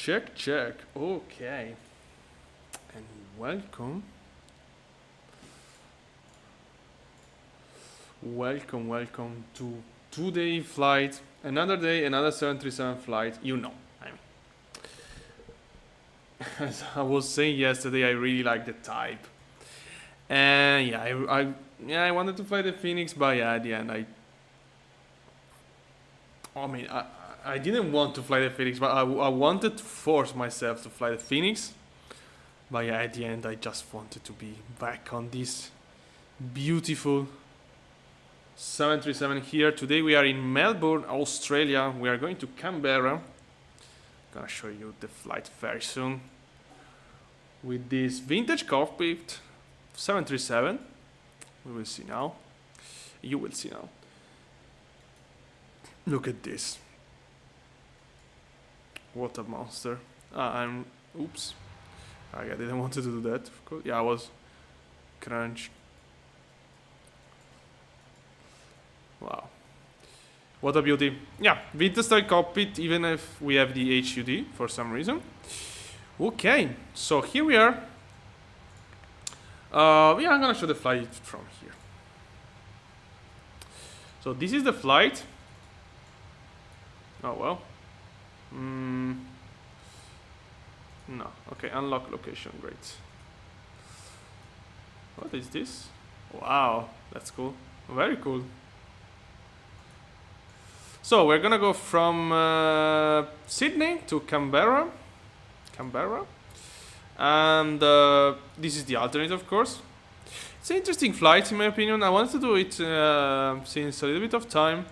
Check, check. Okay. And welcome. Welcome to two-day flight. Another day, another 737 flight. You know, I mean. As I was saying yesterday, I really like the type. And yeah, I wanted to fly the Phoenix, but yeah, at the end, I didn't want to fly the Phoenix, but I wanted to force myself to fly the Phoenix. But yeah, at the end, I just wanted to be back on this beautiful 737 here. Today we are in Melbourne, Australia. We are going to Canberra. I'm gonna show you the flight very soon. With this vintage cockpit 737. We will see now. You will see now. Look at this. What a monster. Oops. I didn't want to do that, of course. Yeah, I was crunch. Wow. What a beauty. Yeah, vintage style cockpit, even if we have the HUD for some reason. Okay, so here we are. Yeah, I'm gonna show the flight from here. So this is the flight. Oh well. No. Okay, unlock location. Great. What is this? Wow, that's cool. Very cool. So we're gonna go from Sydney to Canberra. And this is the alternate, of course. It's an interesting flight, in my opinion. I wanted to do it since a little bit of time.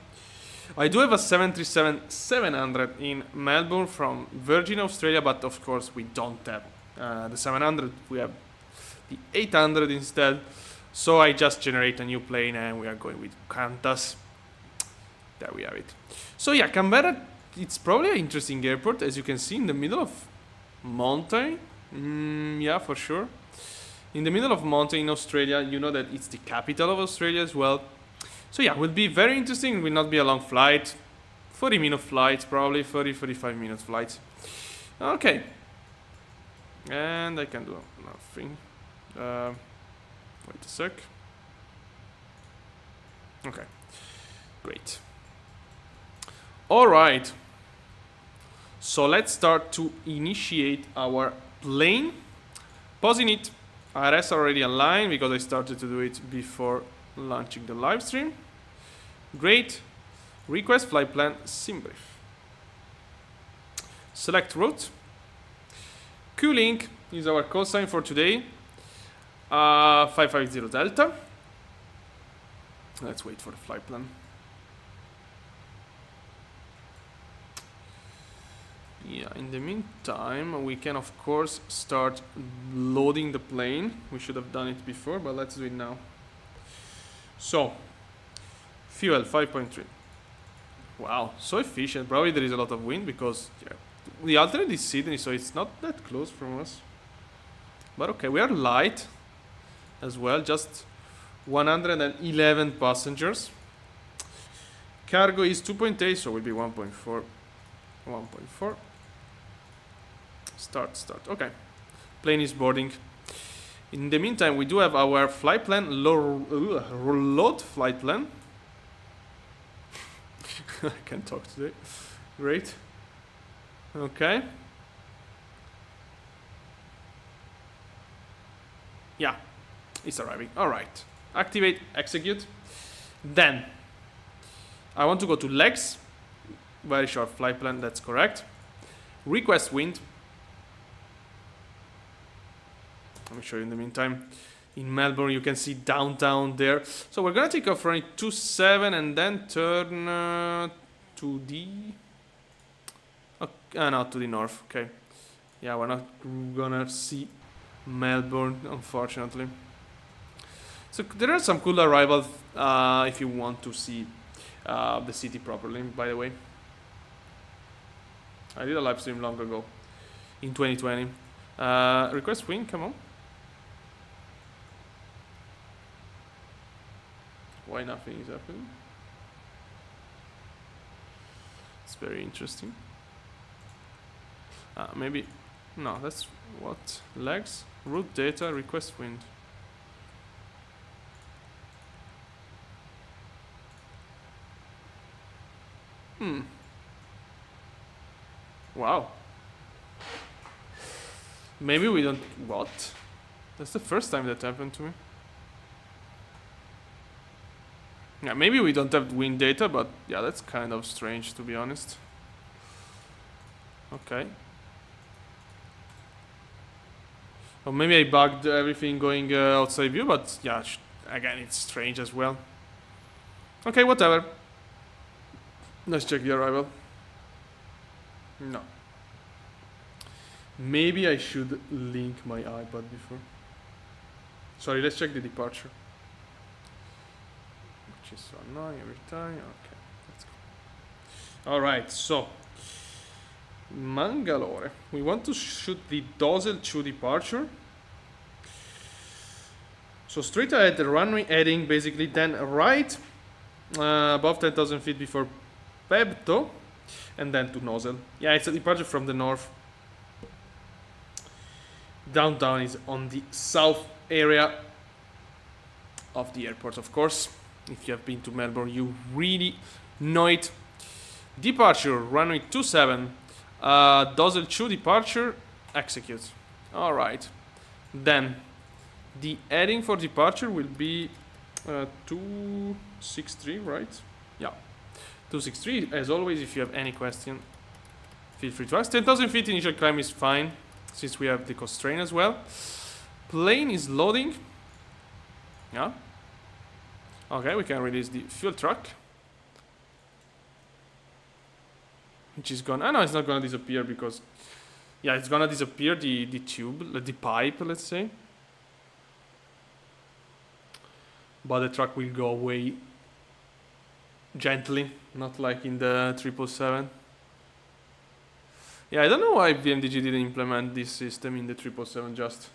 I do have a 737-700 in Melbourne from Virgin Australia, but of course we don't have the 700. We have the 800 instead. So I just generate a new plane and we are going with Qantas. There we have it. So yeah, Canberra, it's probably an interesting airport, as you can see, in the middle of mountain. Yeah, for sure. In the middle of mountain in Australia. You know that it's the capital of Australia as well. So yeah, will be very interesting. It will not be a long flight. 40-minute flight, probably 45-minute flight. Okay. And I can do nothing. Wait a sec. Okay. Great. Alright. So let's start to initiate our plane. Pausing it. IRS already online because I started to do it before launching the live stream. Great. Request flight plan sim brief. Select route. Q-Link is our call sign for today. 550 Delta. Let's wait for the flight plan. Yeah, in the meantime, we can of course start loading the plane. We should have done it before, but let's do it now. So, fuel 5.3. Wow, so efficient. Probably there is a lot of wind because yeah, the alternate is Sydney, so it's not that close from us. But okay, we are light as well, just 111 passengers. Cargo is 2.8, so will be 1.4. 1.4. Start. Okay. Plane is boarding. In the meantime, we do have our flight plan, load flight plan. I can talk today. Great. Okay. Yeah, it's arriving. All right. Activate, execute. Then, I want to go to legs. Very short flight plan, that's correct. Request wind. Let me show you in the meantime. In Melbourne, you can see downtown there. So we're gonna take off running 27 and then turn to the... Okay, no, to the north, okay. Yeah, we're not gonna see Melbourne, unfortunately. So there are some cool arrivals if you want to see the city properly, by the way. I did a live stream long ago, in 2020. Request wing, come on. Why nothing is happening? It's very interesting. Maybe. No, that's what? Legs? Route data, request wind. Wow. Maybe we don't. What? That's the first time that happened to me. Yeah, maybe we don't have wind data, but yeah, that's kind of strange to be honest. Okay. Or maybe I bugged everything going outside view, but yeah, again, it's strange as well. Okay, whatever. Let's check the arrival. No. Maybe I should link my iPad before. Sorry, let's check the departure. Which is so annoying every time. Okay, let's go. Alright, so Mangalore. We want to shoot the Dozel 2 departure. So straight ahead, the runway heading basically, then right above 10,000 feet before Pebto, and then to Nozzle. Yeah, it's a departure from the north. Downtown is on the south area of the airport, of course. If you have been to Melbourne, you really know it. Departure, runway 27. Dozel 2 departure, execute. Alright. Then, the heading for departure will be 263, right? Yeah. 263. As always, if you have any question, feel free to ask. 10,000 feet initial climb is fine, since we have the constraint as well. Plane is loading. Yeah. Okay, we can release the fuel truck. Which is gonna... no, it's not gonna disappear because... yeah, it's gonna disappear, the tube, the pipe, let's say. But the truck will go away gently, not like in the 777. Yeah, I don't know why BMDG didn't implement this system in the 777, just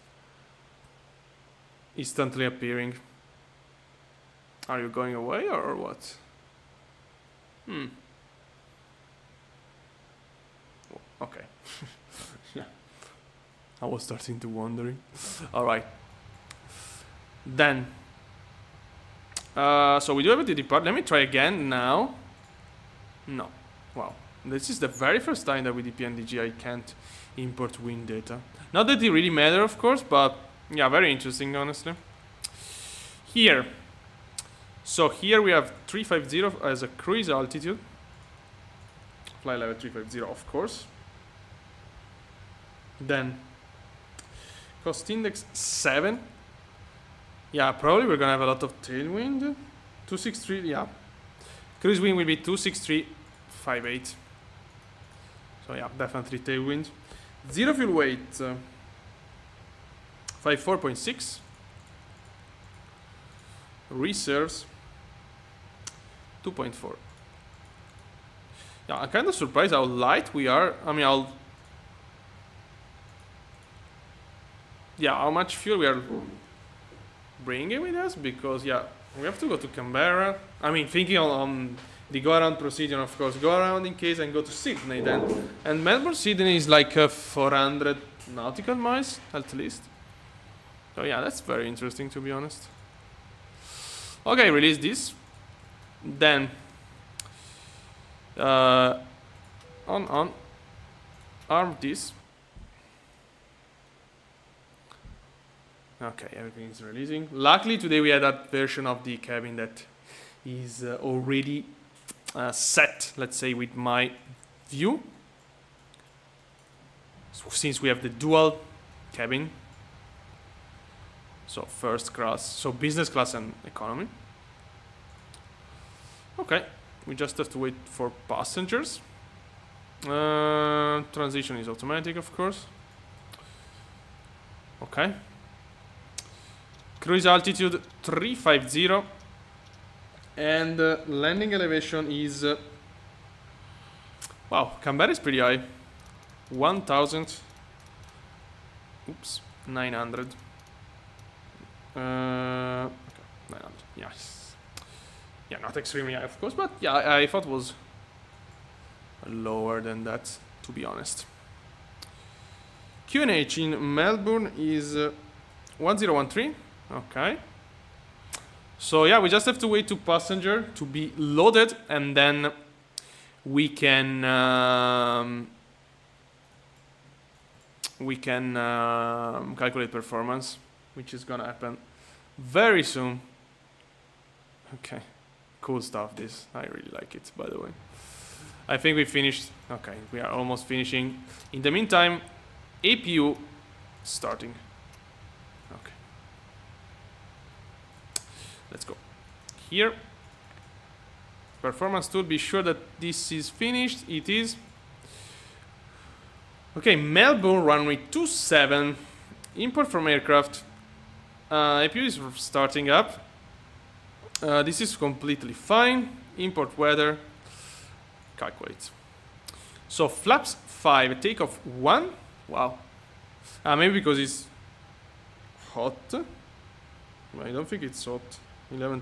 instantly appearing. Are you going away or what? Okay. Yeah. I was starting to wondering. Alright. Then. So we do have the depart. Let me try again now. No. Wow. This is the very first time that with the PNDG I can't import wind data. Not that it really matters, of course, but yeah, very interesting, honestly. Here. So here we have 350 as a cruise altitude. Fly level 350, of course. Then cost index 7. Yeah, probably we're gonna have a lot of tailwind. 263, yeah. Cruise wind will be 263.58. So yeah, definitely tailwind. Zero fuel weight, 54.6. Reserves, 2.4. Yeah, I'm kind of surprised how light we are. I mean, how much fuel we are bringing with us, because yeah, we have to go to Canberra. I mean, thinking on the go around procedure, of course, go around in case and go to Sydney then. And Melbourne Sydney is like 400 nautical miles at least. So yeah, that's very interesting, to be honest. Okay, release this. Then on arm this. Okay, everything is releasing. Luckily today we had that version of the cabin that is already set, let's say, with my view. So since we have the dual cabin, so first class, so business class and economy. Okay, we just have to wait for passengers. Transition is automatic, of course. Okay. Cruise altitude 350 and landing elevation is wow, Canberra is pretty high, 1,000. Oops, 900. Okay, 900. Yes. Yeah, not extremely high, of course, but yeah, I thought it was lower than that, to be honest. QNH in Melbourne is 1013. Okay. So yeah, we just have to wait to passenger to be loaded, and then we can calculate performance, which is gonna happen very soon. Okay, cool stuff. This, I really like it, by the way. I think we finished. Okay, we are almost finishing. In the meantime, APU starting. Okay, let's go here. Performance tool, be sure that this is finished. It is. Okay, Melbourne runway 27. Import from aircraft. APU is starting up. This is completely fine. Import weather. Calculate. So flaps 5, takeoff 1. Wow. Maybe because it's hot. I don't think it's hot. 11.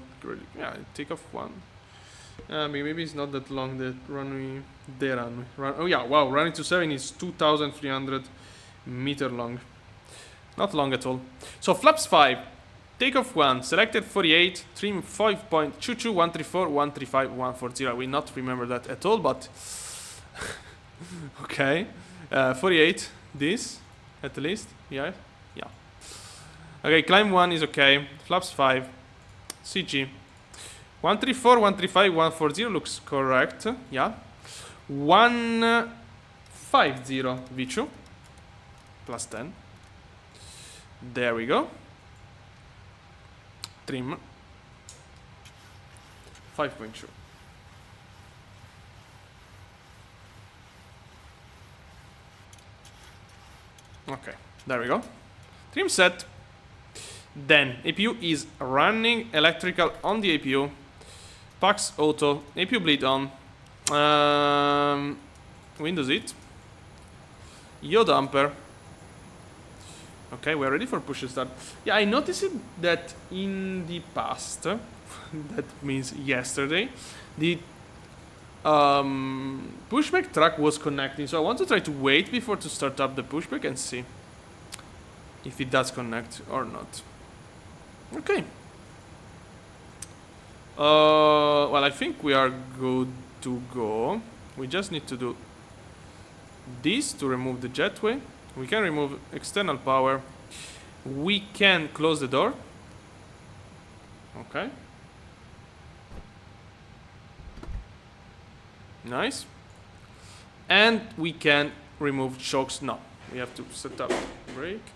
Yeah, takeoff 1. Maybe it's not that long. The runway. Oh yeah, wow. Runway 27 is 2,300 meter long. Not long at all. So flaps 5. Takeoff 1, selected 48, trim 5.22, 134, 135, 140. I will not remember that at all, but okay. 48, this at least, yeah. Okay, climb 1 is okay. Flaps 5, CG. 134, 135, 140 looks correct, yeah. 150 V2, plus 10. There we go. Trim 5.2. Okay, there we go. Trim set. Then APU is running electrical on the APU. Pax auto. APU bleed on. Windows it. Yaw damper. Okay, we're ready for push start. Yeah, I noticed that in the past, that means yesterday, the pushback track was connecting. So I want to try to wait before to start up the pushback and see if it does connect or not. Okay. Well, I think we are good to go. We just need to do this to remove the jetway. We can remove external power. We can close the door. Okay. Nice. And we can remove shocks. No, we have to set up brake.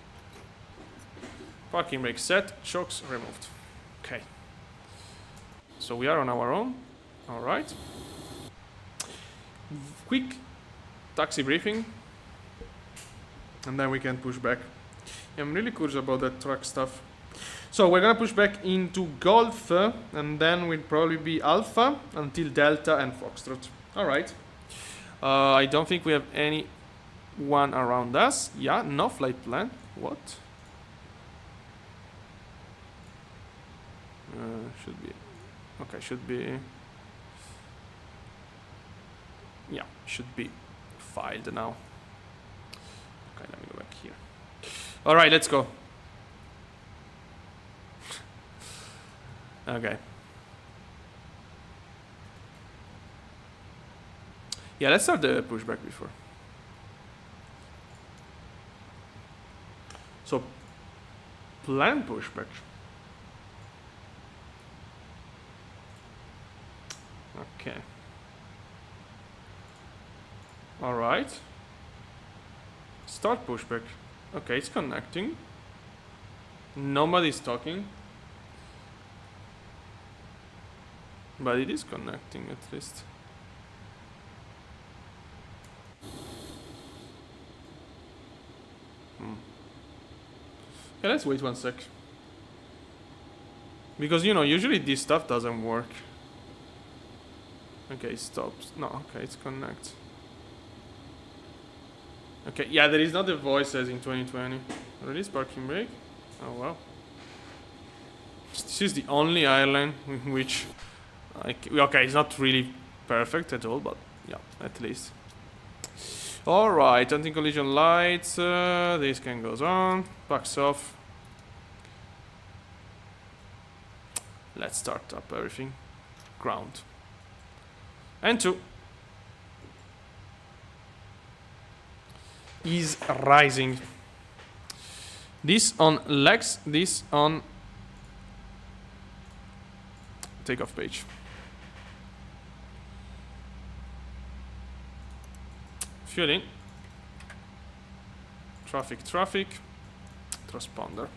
Parking brake set, shocks removed. Okay. So we are on our own. All right. Quick taxi briefing. And then we can push back. I'm really curious about that truck stuff. So we're gonna push back into Golf, and then we'll probably be Alpha until Delta and Foxtrot. All right. I don't think we have anyone around us. Yeah, no flight plan. What? Should be. Okay, should be. Yeah, should be filed now. Okay, let me go back here. All right, let's go. Okay. Yeah, let's start the pushback before. So, plan pushback. Okay. All right. Start pushback. Okay, it's connecting. Nobody's talking. But it is connecting at least. Okay, let's wait 1 sec. Because, you know, usually this stuff doesn't work. Okay, it stops. No, okay, it's connect. Okay, yeah, there is not the voice as in 2020. Release parking brake. Oh, wow. This is the only airline in which... okay, it's not really perfect at all, but yeah, at least. Alright, anti-collision lights. This can goes on. Backs off. Let's start up everything. Ground. And 2. Is rising. This on legs, this on takeoff page. Fuel in. Traffic, transponder.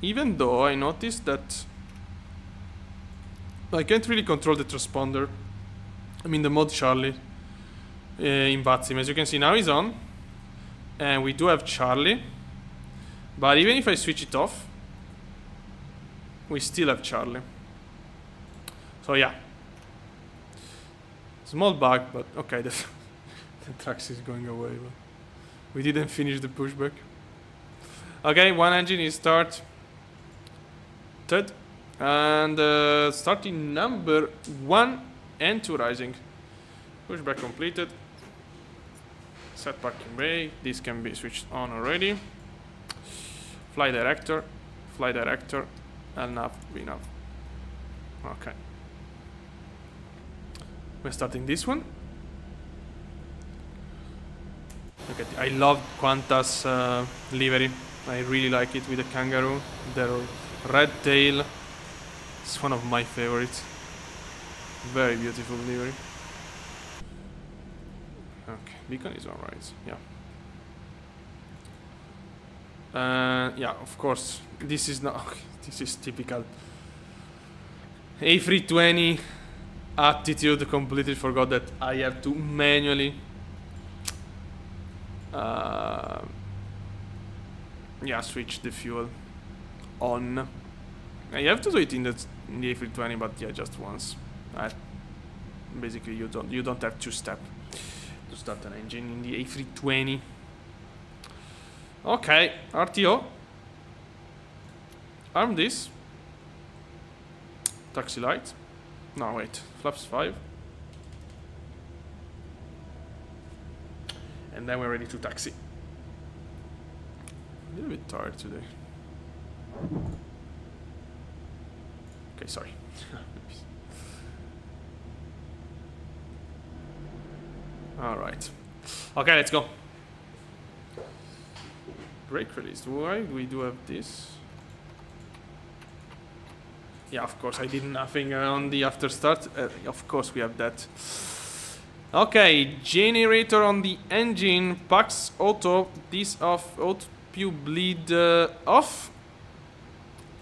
Even though I noticed that I can't really control the transponder. I mean the mode Charlie in VATSIM. As you can see now is on. And we do have Charlie. But even if I switch it off, we still have Charlie. So yeah. Small bug, but okay, the taxi is going away. But we didn't finish the pushback. Okay, one engine is started. And starting number 1 and 2 rising. Pushback completed. Set parking brake. This can be switched on already. Fly director, and nav, VNav. Okay. We're starting this one. Look at I love Qantas livery. I really like it with the kangaroo. Their red tail. It's one of my favorites. Very beautiful livery. Okay, beacon is alright. Yeah. Yeah, of course. This is not. Okay, this is typical A320 attitude. Completely forgot that I have to manually. Yeah, switch the fuel on. You have to do it in the A320, but yeah, just once. Basically, you don't have to step to start an engine in the A320. Okay, RTO. Arm this. Taxi light. No, wait. Flaps 5. And then we're ready to taxi. A little bit tired today. Okay, sorry. Alright. Okay, let's go. Brake release. Why do we do have this? Yeah, of course, I did nothing on the after start. Of course, we have that. Okay, generator on the engine. Pax auto. This off. Auto bleed off.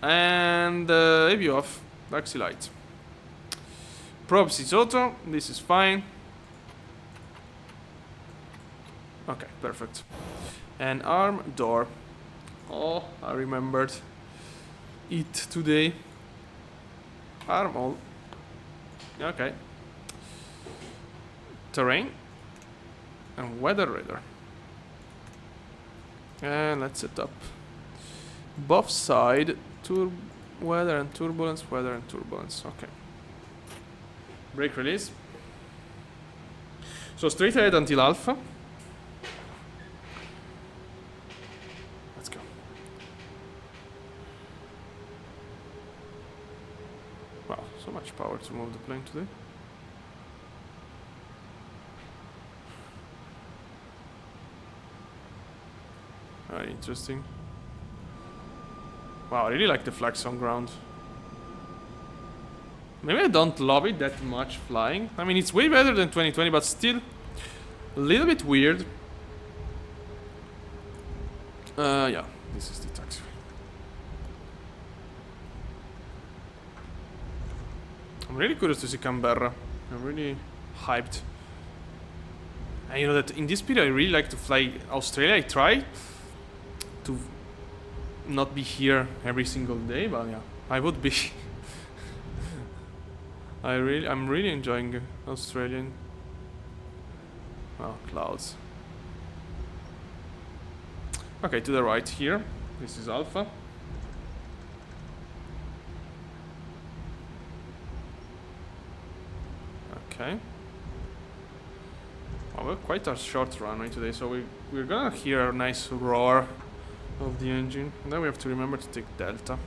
And AV off. Taxi light. Probes is auto. This is fine. Okay, perfect. And arm door. Oh, I remembered it today. Arm all. Okay. Terrain. And weather radar. And let's set up both side. Weather and turbulence, weather and turbulence. Okay. Brake release. So straight ahead until alpha. Let's go. Wow, so much power to move the plane today. Very interesting. Wow, I really like the flags on ground. Maybe I don't love it that much flying. I mean, it's way better than 2020, but still a little bit weird. Yeah, this is the taxiway. I'm really curious to see Canberra. I'm really hyped. And you know that in this period I really like to fly Australia. I try to not be here every single day, but yeah, I would be. I'm really enjoying Australian. Oh, clouds. Okay, to the right here. This is Alpha. Okay. Well, we're quite a short runway today, so we're gonna hear a nice roar of the engine. And then we have to remember to take Delta.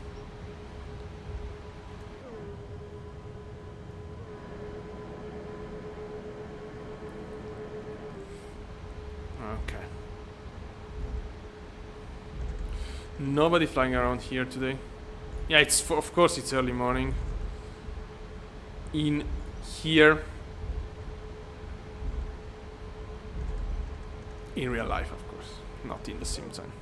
Okay. Nobody flying around here today. Yeah, it's of course it's early morning. In here. In real life, of course, not in the sim time.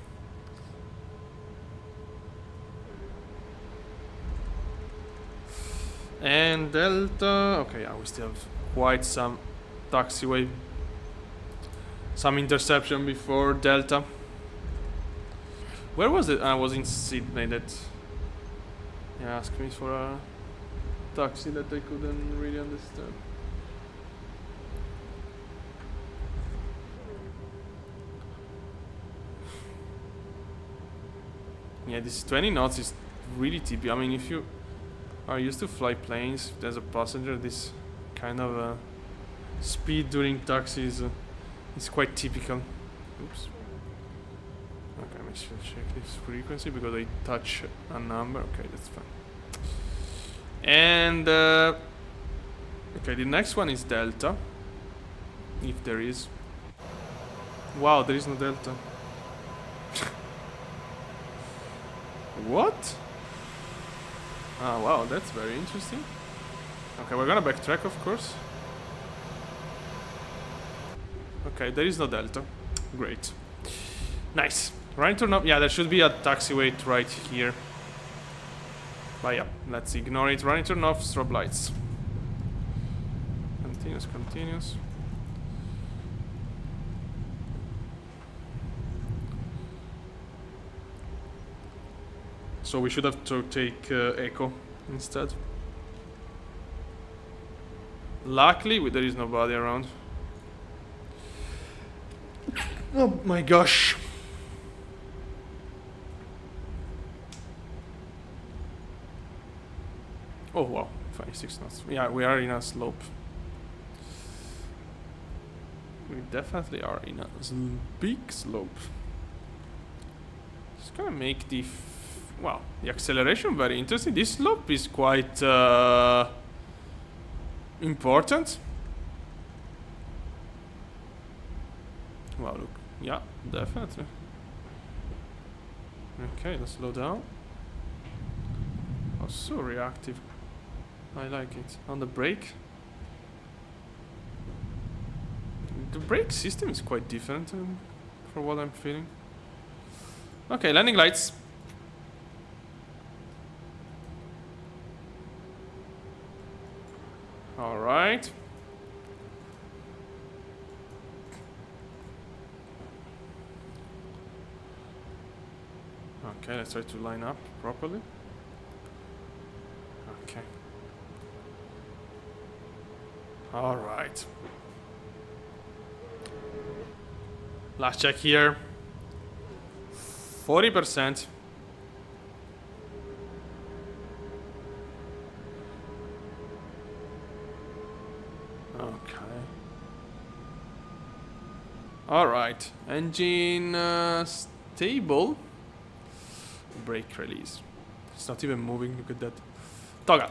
And Delta, okay, yeah, we still have quite some taxiway, some interception before Delta. Where was it? I was in Sydney. That asked me for a taxi that I couldn't really understand. Yeah, this 20 knots is really typical. I mean, if you are used to fly planes, if there's a passenger, this kind of speed during taxis is quite typical. Oops. Okay, I'm just check this frequency because I touch a number. Okay, that's fine. And okay, the next one is Delta, if there is. Wow, there is no Delta. What? Ah, wow, that's very interesting. Okay, we're gonna backtrack, of course. Okay, there is no Delta. Great. Nice. Right turn off. Yeah, there should be a taxiway right here. But yeah, let's ignore it. Right turn off, strobe lights. Continuous, continuous. So we should have to take Echo instead. Luckily, there is nobody around. Oh my gosh. Oh wow, 56 knots. Yeah, we are in a slope. We definitely are in a big slope. It's gonna make the well, the acceleration very interesting. This slope is quite important. Wow, look. Yeah, definitely. Okay, let's slow down. Oh, so reactive. I like it. On the brake. The brake system is quite different for what I'm feeling. Okay, landing lights. All right. Okay, let's try to line up properly. Okay. All right. Last check here. 40%. Okay. All right. Engine stable. Brake release. It's not even moving. Look at that. Toggle.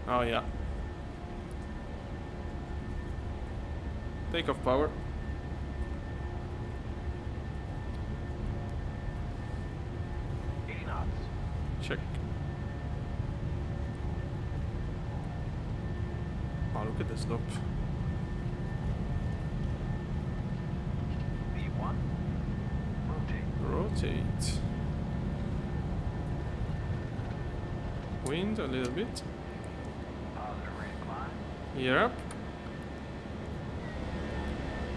Oh yeah. Takeoff power. Check. Oh, look at the slope. V1. Rotate. Wind a little bit. Europe.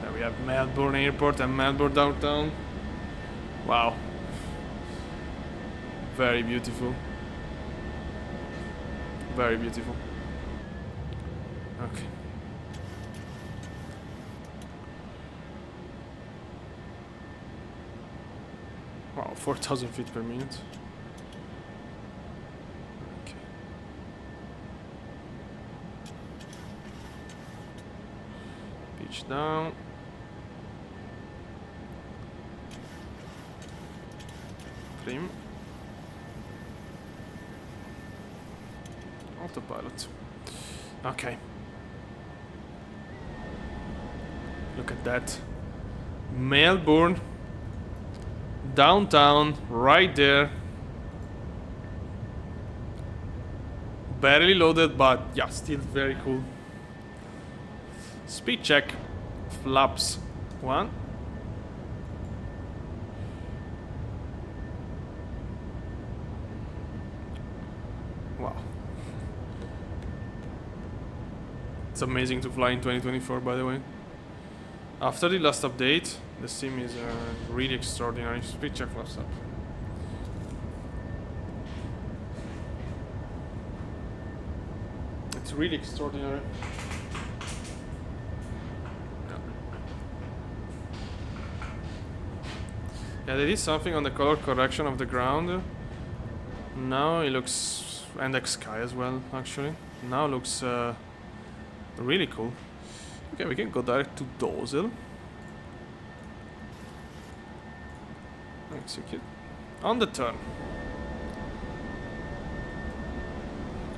There we have Melbourne Airport and Melbourne downtown. Wow. Very beautiful. Very beautiful. Okay. Wow, 4,000 feet per minute. Okay. Switch down. Trim. Autopilot. Okay. Look at that. Melbourne. Downtown, right there. Barely loaded, but yeah, still very cool. Speed check. Flaps 1. Wow. It's amazing to fly in 2024, by the way. After the last update, the sim is really extraordinary. Speed check flaps up. It's really extraordinary. Yeah, they did something on the color correction of the ground. Now it looks, and the sky as well, actually. Now it looks really cool. Okay, we can go direct to Dosel. Execute. On the turn.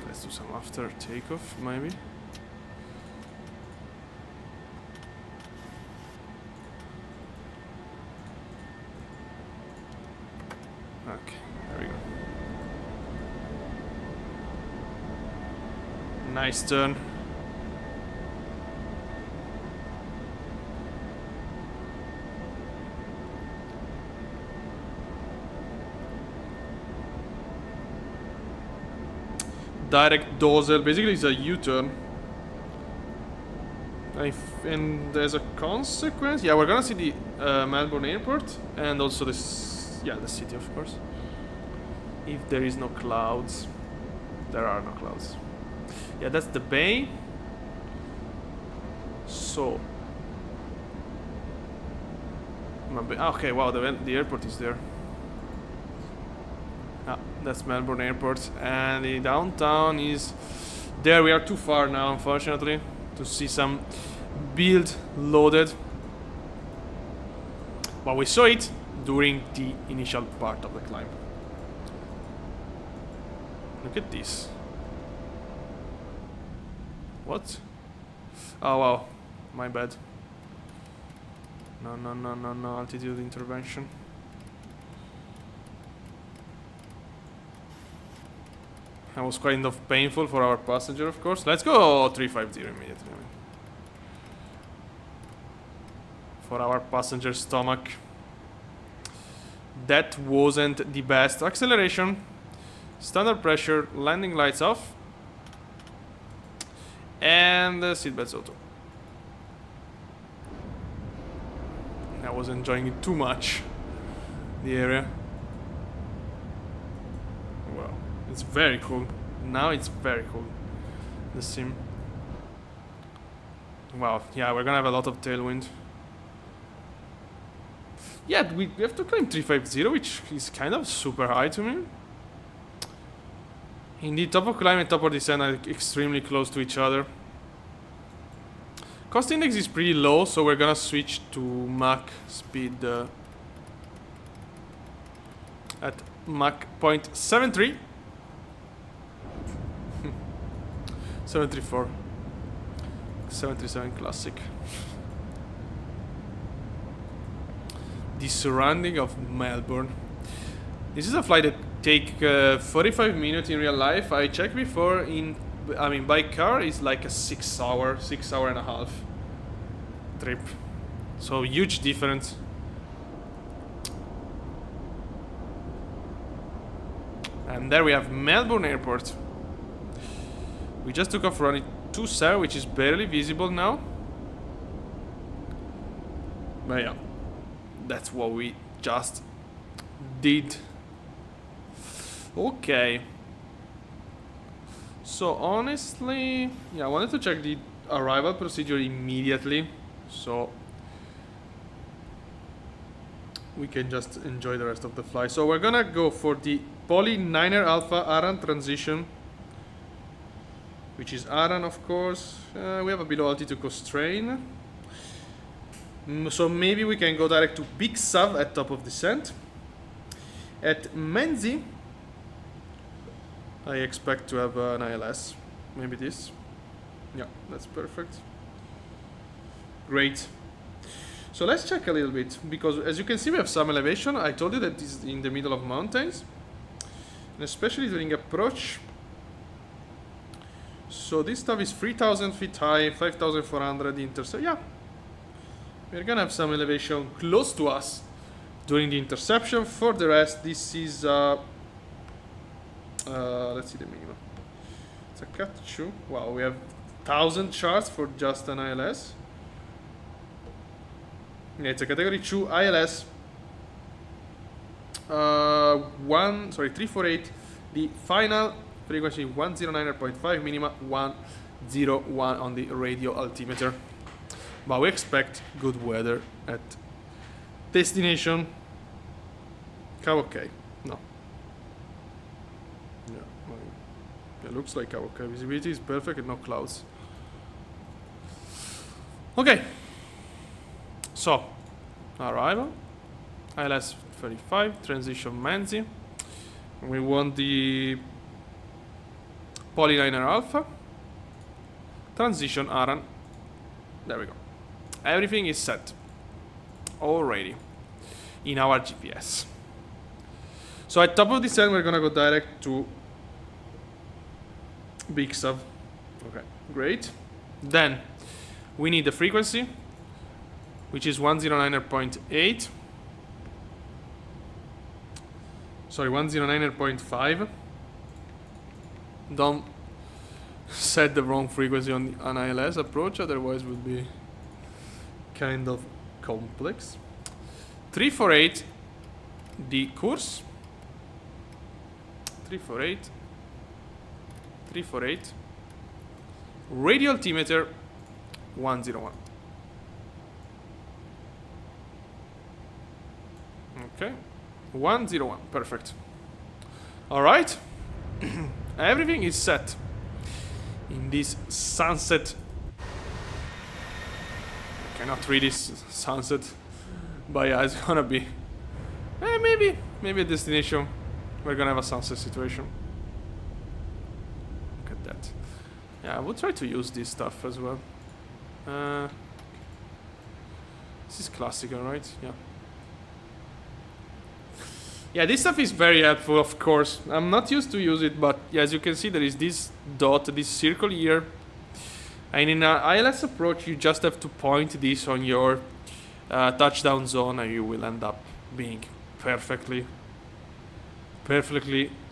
Let's do some after takeoff, maybe. Okay, there we go. Nice turn. Direct Dosel, basically it's a U-turn. And as a consequence, yeah, we're gonna see the Melbourne airport and also this, yeah, the city, of course. If there is no clouds, there are no clouds. Yeah, that's the bay. So, okay, wow, the airport is there. Ah, that's Melbourne Airport, and the downtown is there. We are too far now, unfortunately, to see some build loaded. But we saw it during the initial part of the climb. Look at this. What? Oh wow, my bad. No, altitude intervention. That was kind of painful for our passenger, of course. Let's go 350 immediately. For our passenger stomach. That wasn't the best. Acceleration. Standard pressure. Landing lights off. And seatbelts auto. I was enjoying it too much. The area. Wow. It's very cool. Now it's very cool. The sim. Wow, yeah, we're gonna have a lot of tailwind. Yeah, we have to climb 350, which is kind of super high to me. Indeed, top of climb and top of descent are extremely close to each other. Cost index is pretty low, so we're gonna switch to Mach speed at Mach 0.73. 734. 737 Classic. The surrounding of Melbourne. This is a flight that take 45 minutes in real life. I checked before. By car it's like a 6 hour and a half trip. So huge difference. And there we have Melbourne Airport. We just took off running 27, which is barely visible now. But yeah, that's what we just did. Okay. So honestly, yeah, I wanted to check the arrival procedure immediately, so we can just enjoy the rest of the flight. So we're gonna go for the Poly 9er Alpha ARAN transition, which is ARAN, of course. We have a below altitude constraint. So maybe we can go direct to Big Sav at top of descent. At Menzi, I expect to have an ILS. Maybe this. Yeah, that's perfect. Great. So let's check a little bit, because as you can see we have some elevation. I told you that this is in the middle of mountains, and especially during approach. So this stuff is 3,000 feet high, 5,400 intercept. Yeah, we're gonna have some elevation close to us during the interception. For the rest, this is let's see the minimum. It's a cut 2. Wow, we have 1,000 charts for just an ILS. Yeah, it's a category 2 ILS. 348. The final frequency 109.5, minima 101 on the radio altimeter. But we expect good weather at destination. Cabo Cape. No. Yeah, it looks like Cabo Cape. Visibility is perfect and no clouds. Okay. So, arrival. ILS 35, transition Menzi. We want the Polyliner Alpha. Transition Aran. There we go. Everything is set already in our GPS. So at top of this end, we're gonna go direct to Big Sav. Okay, great. Then we need the frequency, which is 109.8. Sorry, 109.5. Don't set the wrong frequency on an ILS approach, otherwise it would be kind of complex. 348, the course. 348. 348. Radio altimeter 101. Okay, 101, perfect. All right, everything is set in this sunset. I cannot read this sunset, but yeah, it's gonna be maybe a destination. We're gonna have a sunset situation. Look at that. Yeah, I will try to use this stuff as well. This is classical, right? Yeah. Yeah, this stuff is very helpful, of course. I'm not used to use it, but yeah, as you can see, there is this dot, this circle here. And in an ILS approach, you just have to point this on your touchdown zone, and you will end up being perfectly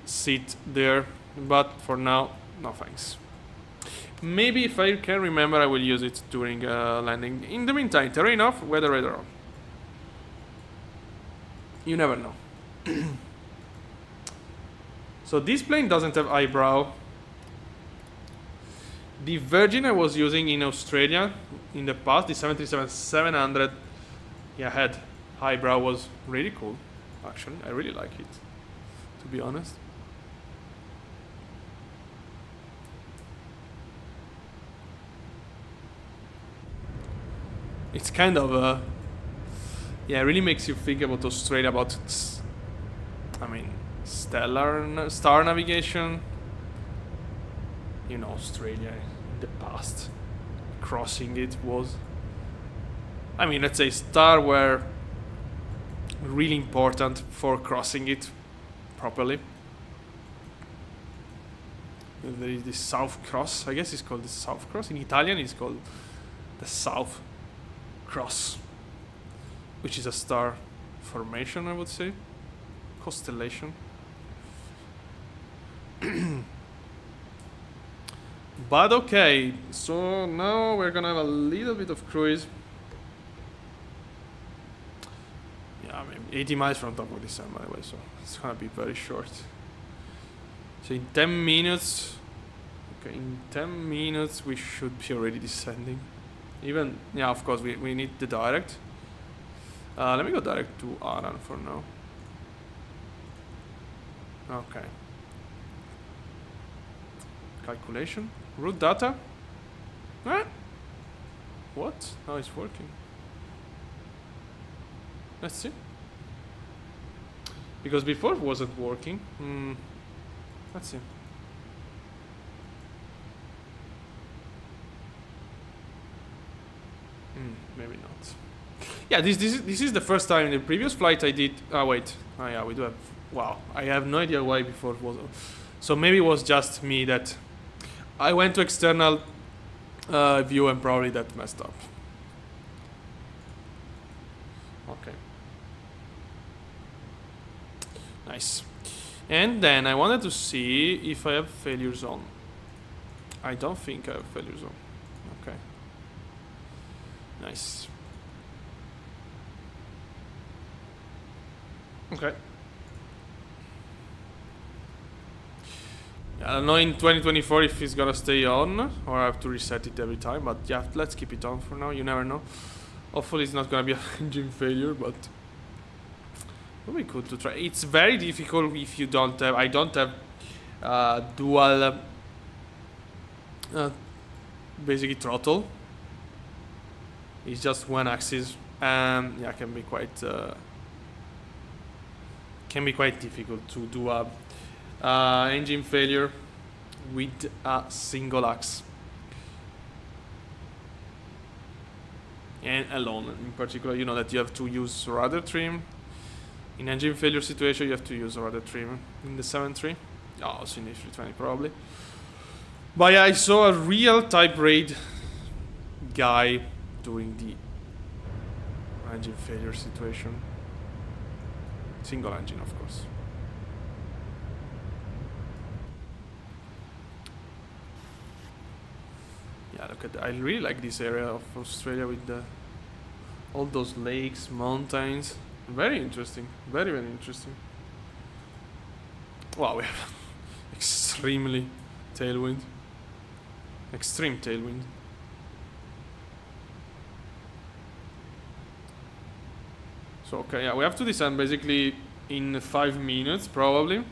sit there. But for now, no thanks. Maybe if I can remember, I will use it during landing. In the meantime, terrain off, weather radar on. You never know. So this plane doesn't have eyebrow. The Virgin I was using in Australia in the past, the 737-700, yeah, had eyebrow, was really cool. Actually, I really like it, to be honest. It's kind of yeah, it really makes you think about Australia, about star navigation. You know, Australia in the past, crossing it was, let's say star were really important for crossing it properly. There is the South Cross, I guess it's called the South Cross. In Italian it's called the South Cross, which is a star formation, I would say, constellation. But okay, so now we're gonna have a little bit of cruise. Yeah, 80 miles from top of the sun, by the way, so it's gonna be very short. So in 10 minutes, okay, in 10 minutes we should be already descending. Even, yeah, of course, we need the direct. Let me go direct to Aran for now. Okay. Calculation. Route data. What? Oh, it's working. Let's see. Because before it wasn't working. Let's see. Maybe not. Yeah, this is the first time. In the previous flight I did. Oh wait. Oh yeah, we do have. Wow, I have no idea why before it was. So maybe it was just me that I went to external view and probably that messed up. Okay. Nice. And then I wanted to see if I have failure zone. I don't think I have failure zone. Okay. Nice. Okay. I don't know in 2024 if it's gonna stay on or I have to reset it every time, but yeah, let's keep it on for now. You never know. Hopefully it's not gonna be an engine failure, but it would be cool to try. It's very difficult if you don't have. I don't have dual basically throttle. It's just one axis, and yeah, can be quite difficult to do a engine failure with a single axe and alone. In particular, you know that you have to use rudder trim. In engine failure situation, you have to use rudder trim in the 7.3. Also in the 320 probably. But yeah, I saw a real type raid guy doing the engine failure situation. Single engine, of course. Yeah, look at that. I really like this area of Australia with all those lakes, mountains. Very interesting. Very, very interesting. Wow, we have extremely tailwind. Extreme tailwind. So, okay, yeah, we have to descend basically in 5 minutes, probably.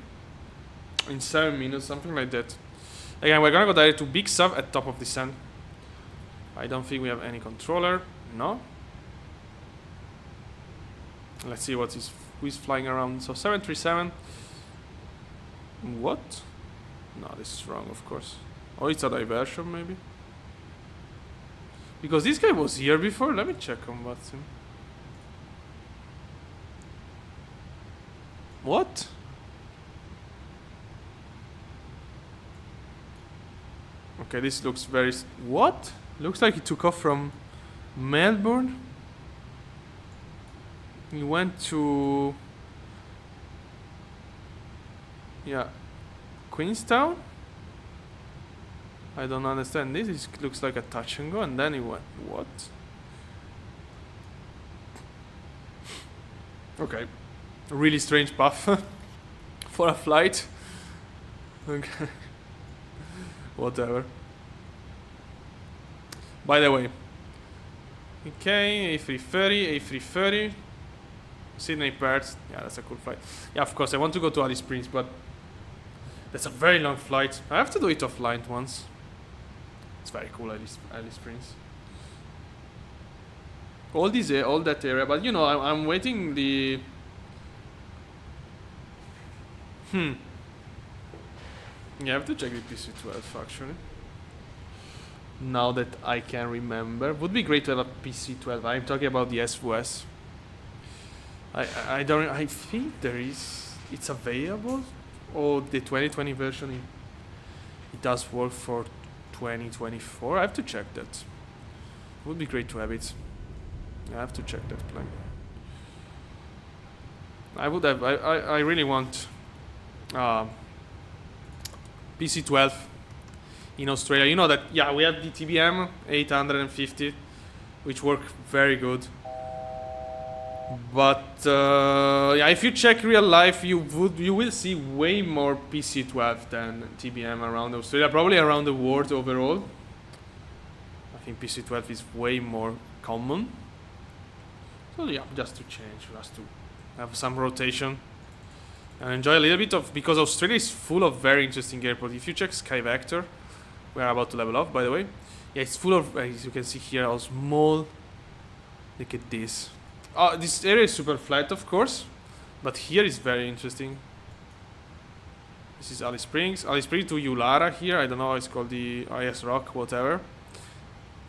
In 7 minutes, something like that. Again, we're gonna go direct to Big Sub at top of descent. I don't think we have any controller. No. Let's see what is who is flying around. So 737. What? No, this is wrong, of course. Oh, it's a diversion, maybe. Because this guy was here before. Let me check on VATSIM. What? Okay, this looks very... What? Looks like he took off from Melbourne. He went to... Yeah. Queenstown? I don't understand this. It looks like a touch and go, and then he went... What? Okay. A really strange path for a flight. Okay. Whatever. By the way. Okay, A330, A330. Sydney, Perth. Yeah, that's a cool flight. Yeah, of course, I want to go to Alice Springs, but that's a very long flight. I have to do it offline once. It's very cool, Alice Springs. All that area, but you know, I'm waiting the... Yeah, I have to check the PC-12 actually. Now that I can remember. Would be great to have a PC-12. I'm talking about the SOS. I think there is... It's available? Or the 2020 version, it does work for 2024. I have to check that. It would be great to have it. I have to check that plane. I really want PC-12 in Australia. You know that, yeah, we have the TBM 850, which work very good. But yeah, if you check real life, you will see way more PC-12 than TBM around Australia, probably around the world overall. I think PC-12 is way more common. So yeah, just to change, just to have some rotation and enjoy a little bit of, because Australia is full of very interesting airports. If you check Sky Vector, we are about to level up, by the way. Yeah, it's full of, as you can see here, how small. Look at this. This area is super flat, of course, but here is very interesting. This is Alice Springs. Alice Springs to Ulara here. I don't know how it's called, the IS Rock, whatever.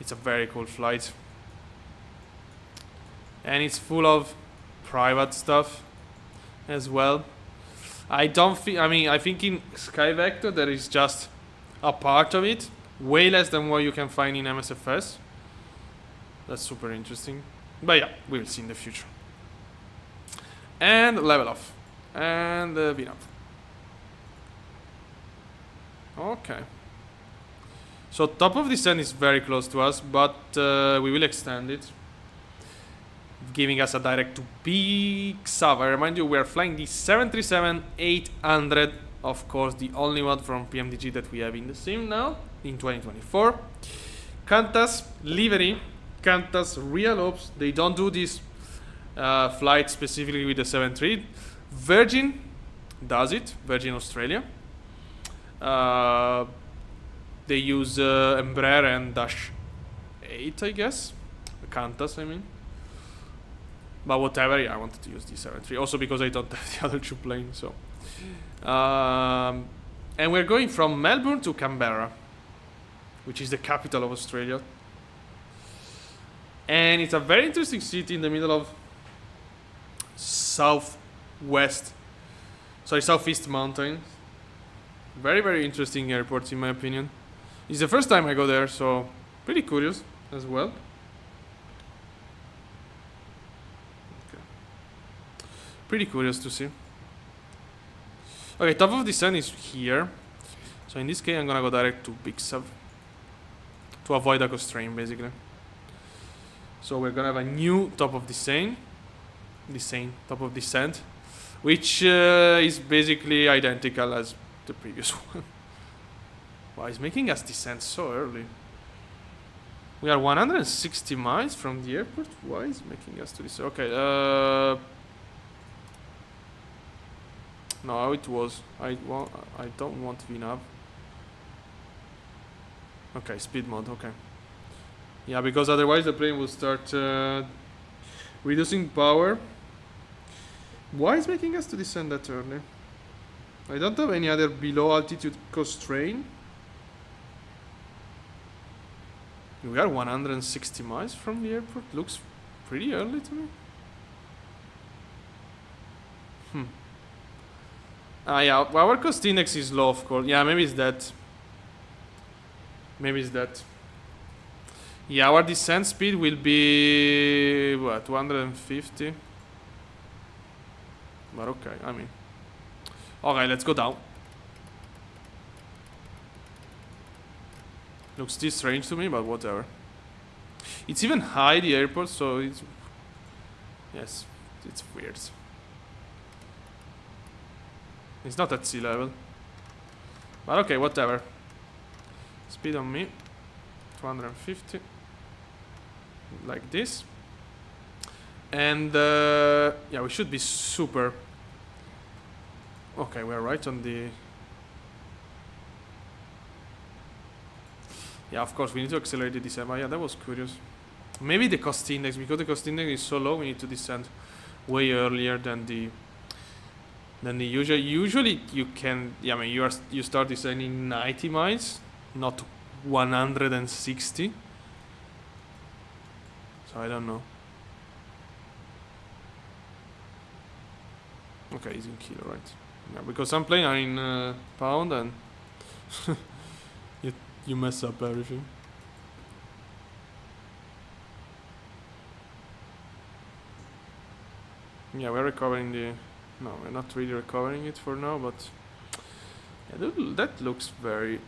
It's a very cool flight. And it's full of private stuff as well. I think in Sky Vector there is just a part of it, way less than what you can find in MSFS. That's super interesting. But yeah, we'll see in the future. And level off. And VNAV. Okay. So top of descent is very close to us, but we will extend it, giving us a direct to Big Sur. I remind you, we are flying the 737-800, of course, the only one from PMDG that we have in the sim now, in 2024. Qantas, livery, Qantas, real ops. They don't do this flight specifically with the 73. Virgin does it, Virgin Australia. They use Embraer and Dash 8, I guess. Qantas, I mean. But whatever, yeah, I wanted to use the 73. Also because I don't have the other two planes, so. And we're going from Melbourne to Canberra, which is the capital of Australia. And it's a very interesting city in the middle of southeast mountains. Very, very interesting airport in my opinion. It's the first time I go there, so pretty curious as well. Okay. Pretty curious to see. Okay, top of descent is here. So in this case I'm gonna go direct to Big Sur to avoid a constraint basically. So we're gonna have a new top of descent, which is basically identical as the previous one. Wow, it's making us descend so early. We are 160 miles from the airport. Why is it making us to this? Okay, no, it was. I don't want VNAV. Okay, speed mode, okay. Yeah, because otherwise the plane will start reducing power. Why is it making us to descend that early? I don't have any other below altitude constraint. We are 160 miles from the airport. Looks pretty early to me. Yeah, our cost index is low, of course. Yeah, maybe it's that. Yeah, our descent speed will be what, 250? But okay, I mean. Okay, let's go down. Looks still strange to me, but whatever. It's even high, the airport, so it's... Yes, it's weird. It's not at sea level. But okay, whatever. Speed on me. 250. Like this. And yeah, we should be super... Okay, we're right on the... Yeah, of course, we need to accelerate the descent. But yeah, that was curious. Maybe the cost index, because the cost index is so low, we need to descend way earlier than the usual. Usually you can, yeah, I mean, you start descending 90 miles, not 160. So I don't know. Okay, it's in kilo, right? Yeah, because some planes are in pound and you mess up everything. Yeah, we're recovering the... No, we're not really recovering it for now, but... Yeah, that looks very...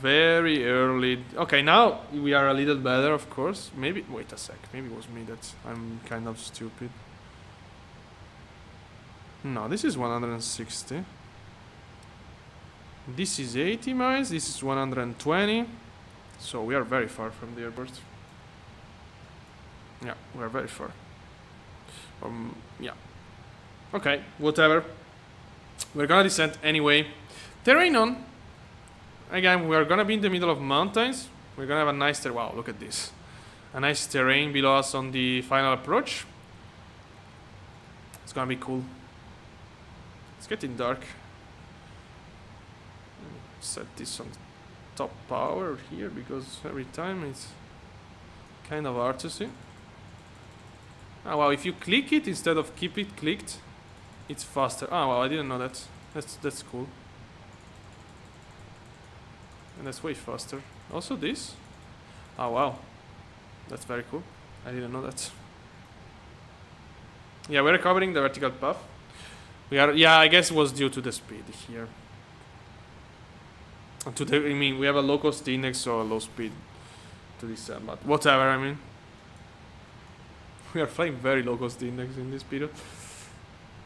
very early. Okay, now we are a little better, of course. Maybe... Wait a sec. Maybe it was me that... I'm kind of stupid. No, this is 160. This is 80 miles. This is 120. So we are very far from the airport. Yeah, we are very far. Yeah. Okay, whatever. We're gonna descend anyway. Terrain on. Again, we are gonna be in the middle of mountains. We're gonna have a nice wow, look at this. a nice terrain below us on the final approach. It's gonna be cool. It's getting dark. Set this on top power here because every time it's kind of hard to see. Oh wow, if you click it instead of keep it clicked, it's faster. Oh wow, I didn't know that. That's cool. And that's way faster. Also this. Oh wow. That's very cool. I didn't know that. Yeah, we're covering the vertical path. We are, yeah, I guess it was due to the speed here. To the, I mean, we have a low cost index, so a low speed to this, but whatever, I mean. We are flying very low cost index in this period.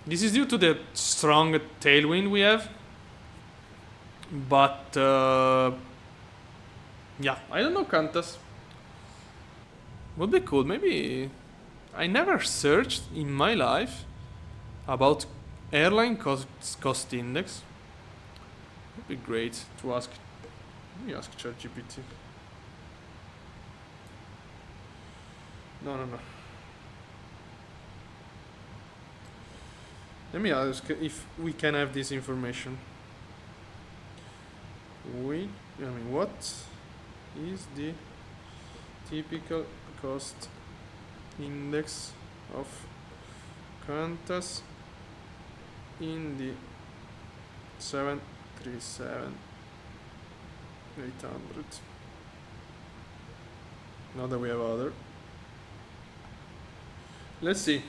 This is due to the strong tailwind we have. But, yeah, I don't know, Qantas. Would be cool, maybe. I never searched in my life about airline cost index. Would be great to ask. Let me ask ChatGPT. No. Let me ask if we can have this information. What is the typical cost index of Qantas in the 737-800? Now that we have other. Let's see.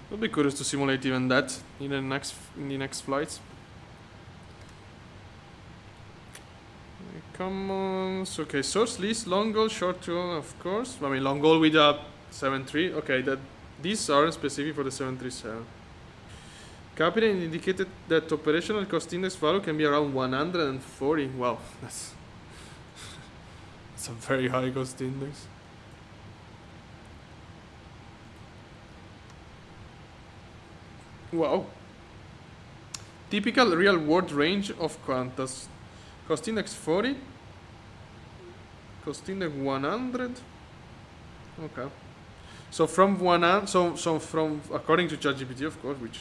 It'll be curious to simulate even that in the next flights. Come on. Okay, source list, long haul, short haul, of course. I mean, long haul with a 737. Okay, that these are specific for the 737. Captain indicated that operational cost index value can be around 140. Wow, that's a very high cost index. Wow. Typical real world range of Qantas. Cost index 40. Cost index 100. Okay. So from from according to ChatGPT, of course, which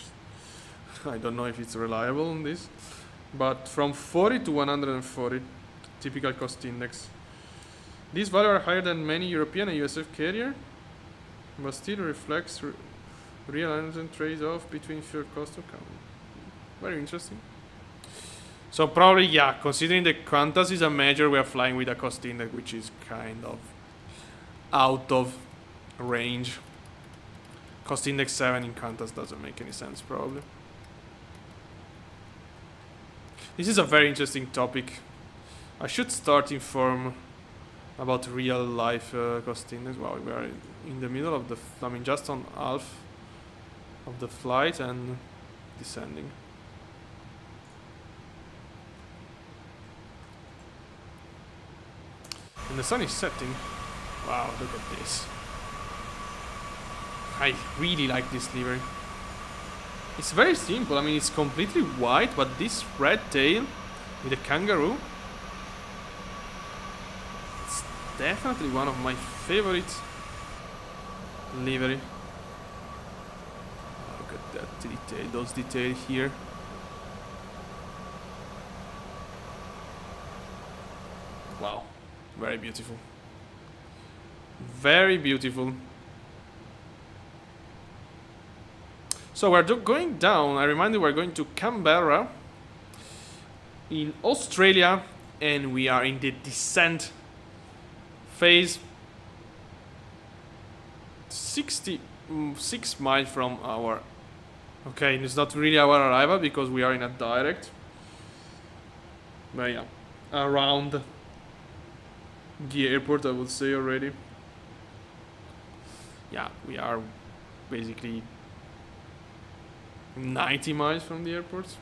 I don't know if it's reliable on this, but from 40 to 140 typical cost index. These values are higher than many European and USF carrier, but still reflects real engine trade-off between fuel cost and carbon. Very interesting. So probably, yeah, considering the Qantas is a major, we are flying with a cost index which is kind of out of range. Cost index 7 in Qantas doesn't make any sense, probably. This is a very interesting topic. I should start inform about real life cost index. Wow, we are in the middle of the, just on half of the flight and descending. And the sun is setting. Wow, look at this. I really like this livery. It's very simple. I mean, it's completely white, but this red tail with a kangaroo, it's definitely one of my favorite livery. Look at that detail, those details here. Wow, very beautiful. Very beautiful. So we're going down. I remind you, we're going to Canberra in Australia, and we are in the descent phase. 66 miles from our... Okay, it's not really our arrival because we are in a direct. But yeah, around the airport, I would say already. Yeah, we are basically 90 miles from the airport.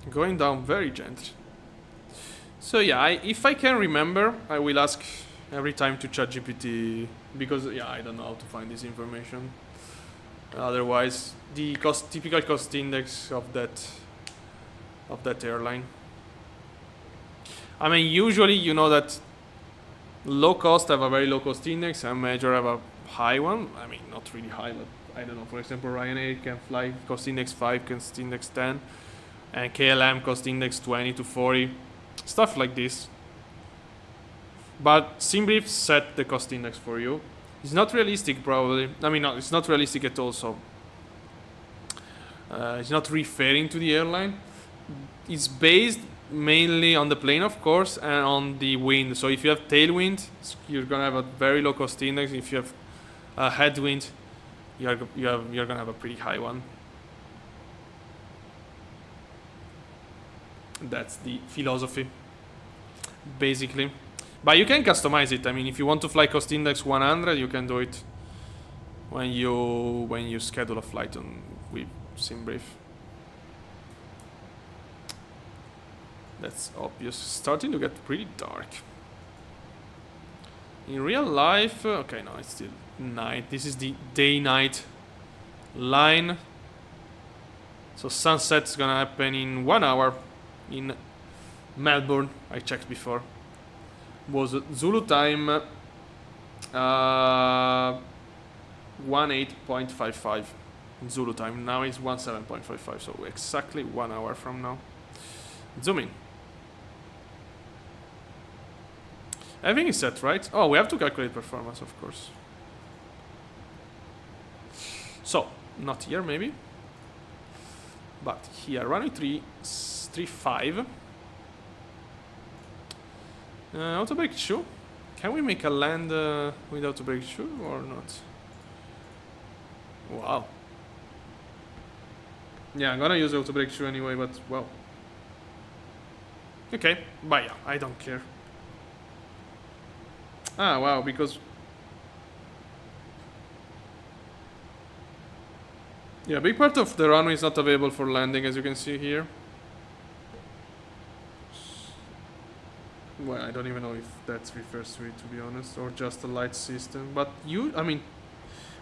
Going down very gently. So yeah, if I can remember, I will ask every time to ChatGPT, because yeah, I don't know how to find this information. Otherwise, the typical cost index of that of that airline. I mean, usually you know that low cost have a very low cost index and major have a high one. I mean, not really high, but I don't know. For example, Ryanair can fly cost index 5, cost index 10, and KLM cost index 20 to 40, stuff like this. But SimBrief set the cost index for you. It's not realistic, probably. I mean, no, it's not realistic at all. So it's not referring to the airline. It's based mainly on the plane, of course, and on the wind. So if you have tailwind, you're gonna have a very low cost index. If you have a headwind, you're gonna have a pretty high one. That's the philosophy, basically. But you can customize it. I mean, if you want to fly cost index 100, you can do it when you schedule a flight with SimBrief. That's obvious. Starting to get pretty dark. In real life, okay, no, it's still night. This is the day-night line. So sunset's gonna happen in 1 hour in Melbourne. I checked before. Was Zulu time 18.55 Zulu time. Now it's 17.55, so exactly 1 hour from now. Zoom in. Everything is set, right? Oh, we have to calculate performance, of course. So, not here maybe, but here, runway 35. Auto brake shoe. Can we make a land without a brake shoe or not? Wow. Yeah, I'm gonna use auto brake shoe anyway, but well. Okay, but yeah, I don't care. Ah, wow, because... yeah, a big part of the runway is not available for landing, as you can see here. Well, I don't even know if that refers to it, to be honest, or just a light system. But I mean,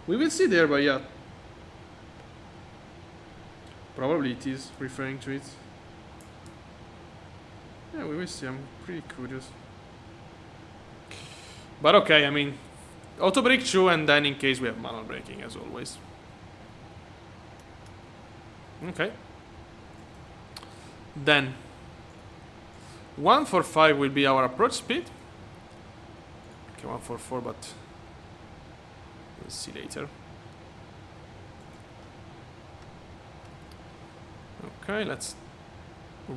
we will see there, but yeah. Probably it is referring to it. Yeah, we will see. I'm pretty curious. But okay, I mean, auto brake shoe, and then in case we have manual braking, as always. Okay. Then 145 will be our approach speed. Okay, 144, but we'll see later. Okay, let's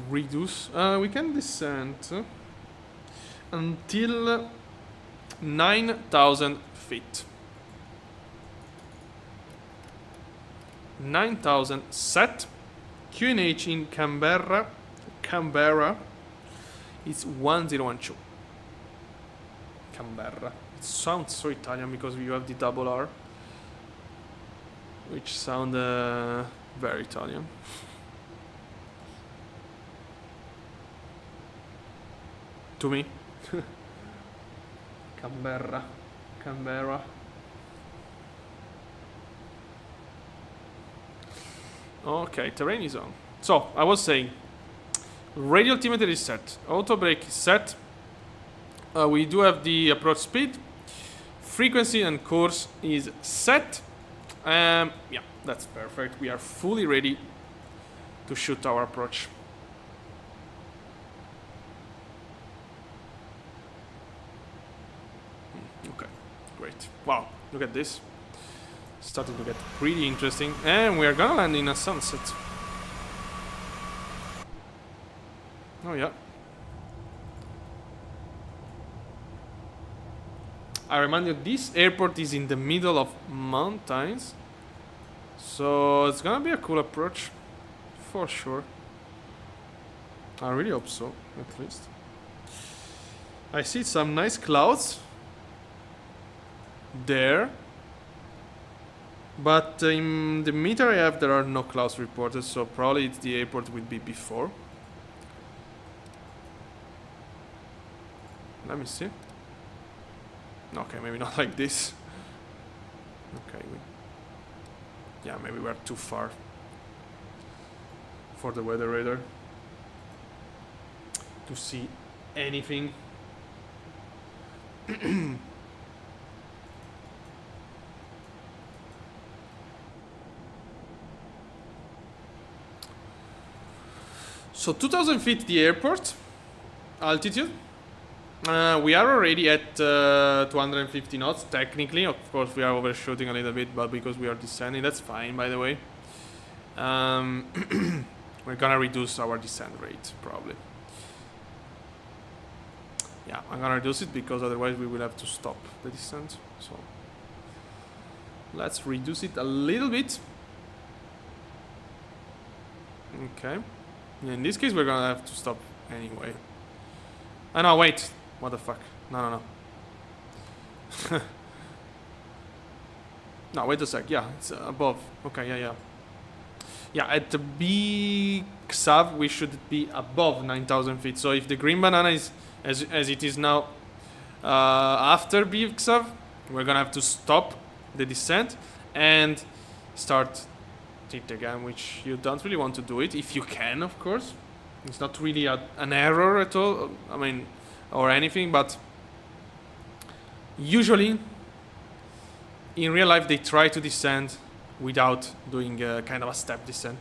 reduce. We can descend until 9,000 feet. 9,000 set. QNH in Canberra. It's 1012. Canberra. It sounds so Italian because you have the double R, which sound very Italian. To me. Canberra. Okay, terrain is on. So, I was saying, radio altimeter is set, auto brake is set, we do have the approach speed, frequency and course is set. Yeah, that's perfect. We are fully ready to shoot our approach. Okay, great. Wow, look at this. Starting to get pretty interesting. And we are gonna land in a sunset. Oh yeah. I remind you, this airport is in the middle of mountains. So it's gonna be a cool approach. For sure. I really hope so, at least. I see some nice clouds there. But in the meter I have, there are no clouds reported, so probably it's the airport will be before. Let me see. Okay, maybe not like this. Okay, yeah, maybe we're too far for the weather radar. to see anything. So 2000 feet the airport altitude. We are already at 250 knots technically. Of course we are overshooting a little bit, but because we are descending, that's fine, by the way. We're gonna reduce our descent rate probably. Yeah, I'm gonna reduce it because otherwise we will have to stop the descent. So let's reduce it a little bit. Okay. In this case, we're gonna have to stop anyway. Oh no, wait. What the fuck? No. No, wait a sec. Yeah, it's above. Okay, yeah. Yeah, at the big sub, we should be above 9,000 feet. So if the green banana is as it is now after big sub, we're gonna have to stop the descent and start it again, which you don't really want to do it if you can, of course. It's not really an error at all, I mean, or anything, but usually in real life they try to descend without doing a kind of a step descent,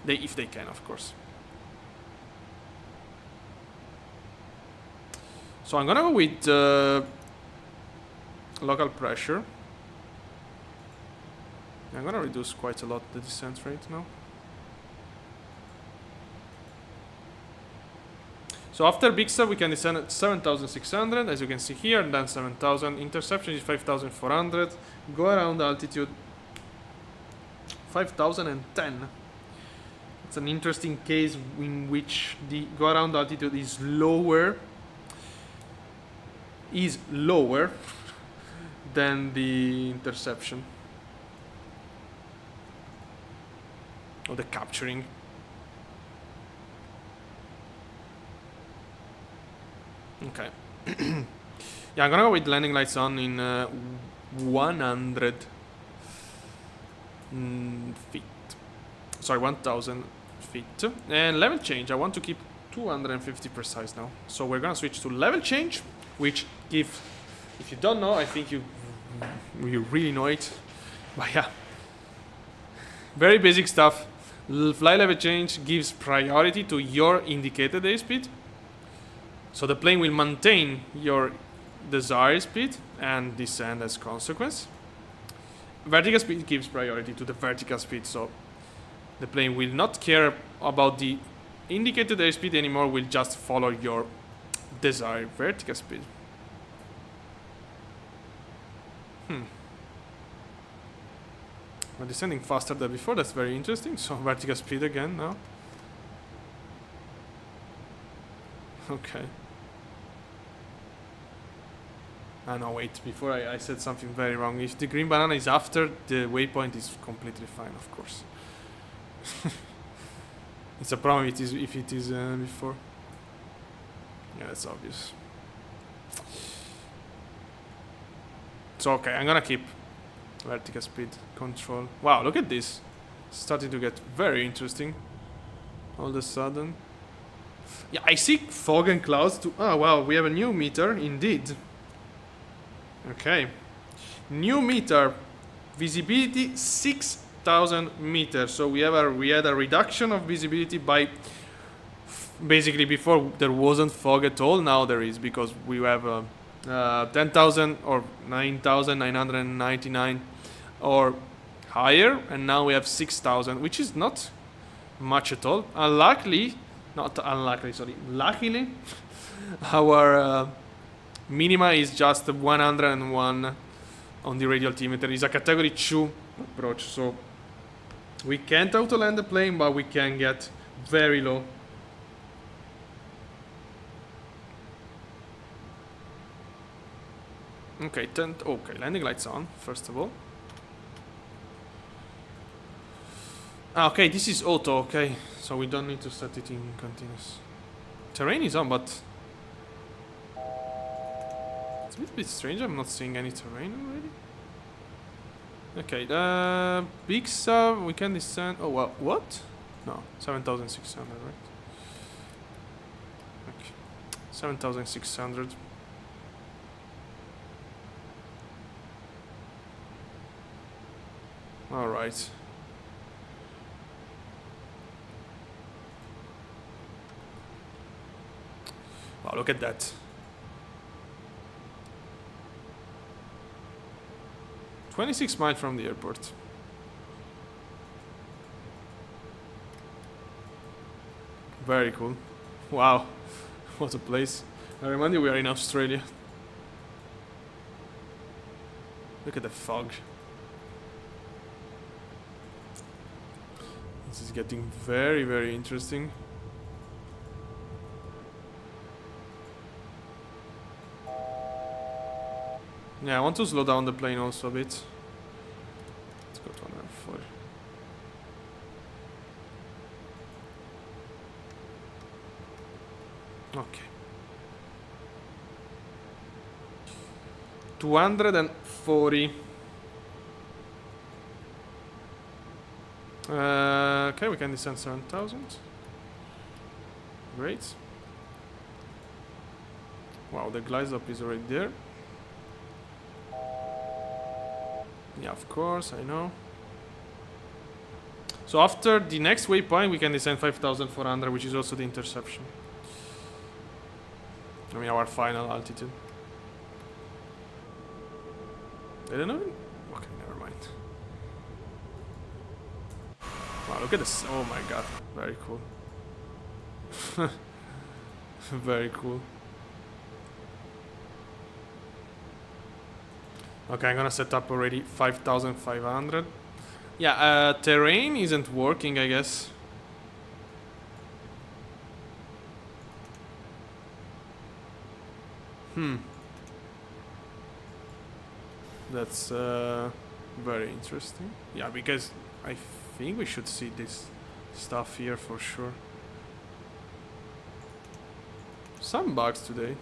if they can, of course. So I'm gonna go with local pressure. I'm gonna reduce quite a lot the descent rate now. So after big sub we can descend at 7,600, as you can see here, and then 7,000. Interception is 5,400. Go around altitude 5,010. It's an interesting case in which the go around altitude is lower than the interception. Or the capturing. Okay. Yeah, I'm gonna go with landing lights on in 100 feet. Sorry, 1,000 feet. And level change, I want to keep 250 precise now. So we're gonna switch to level change, which gives, if you don't know, I think you really know it. But yeah, very basic stuff. Fly level change gives priority to your indicated airspeed. So the plane will maintain your desired speed and descend as consequence. Vertical speed gives priority to the vertical speed, so the plane will not care about the indicated airspeed anymore, will just follow your desired vertical speed. We're descending faster than before, that's very interesting. So vertical speed again now. Okay. No, wait, before I said something very wrong. If the green banana is after, the waypoint is completely fine, of course. It's a problem if it is before. Yeah, that's obvious. So, okay, I'm gonna keep vertical speed control. Wow, look at this. It's starting to get very interesting. All of a sudden. Yeah, I see fog and clouds too. Oh, wow, we have a new meter, indeed. Okay. New meter. Visibility 6,000 meters. So we had a reduction of visibility by... Basically, before there wasn't fog at all. Now there is, because we have 10,000 or 9,999 or higher, and now we have 6,000, which is not much at all. Luckily, our minima is just 101 on the radial altimeter. It's a category 2 approach, so we can't auto land the plane, but we can get very low. Okay, landing lights on, first of all. Okay, this is auto, okay. So we don't need to set it in continuous. Terrain is on, but... It's a bit strange, I'm not seeing any terrain already. Okay, big sub, we can descend... Oh, well, what? No, 7,600, right? Okay. 7,600. All right. Wow, look at that. "26 miles from the airport." Very cool. Wow, what a place. I remind you, we are in Australia. Look at the fog. This is getting very, very interesting. Yeah, I want to slow down the plane also a bit. Let's go to 140. Okay. 240. Okay, we can descend 7,000. Great. Wow, the glide slope is already there. Yeah, of course, I know. So after the next waypoint, we can descend 5,400, which is also the interception. I mean, our final altitude. I don't know. Okay, never mind. Wow, look at this. Oh my god. Very cool. Very cool. Okay, I'm gonna set up already 5,500. Yeah, terrain isn't working, I guess. That's very interesting. Yeah, because I think we should see this stuff here for sure. Some bugs today.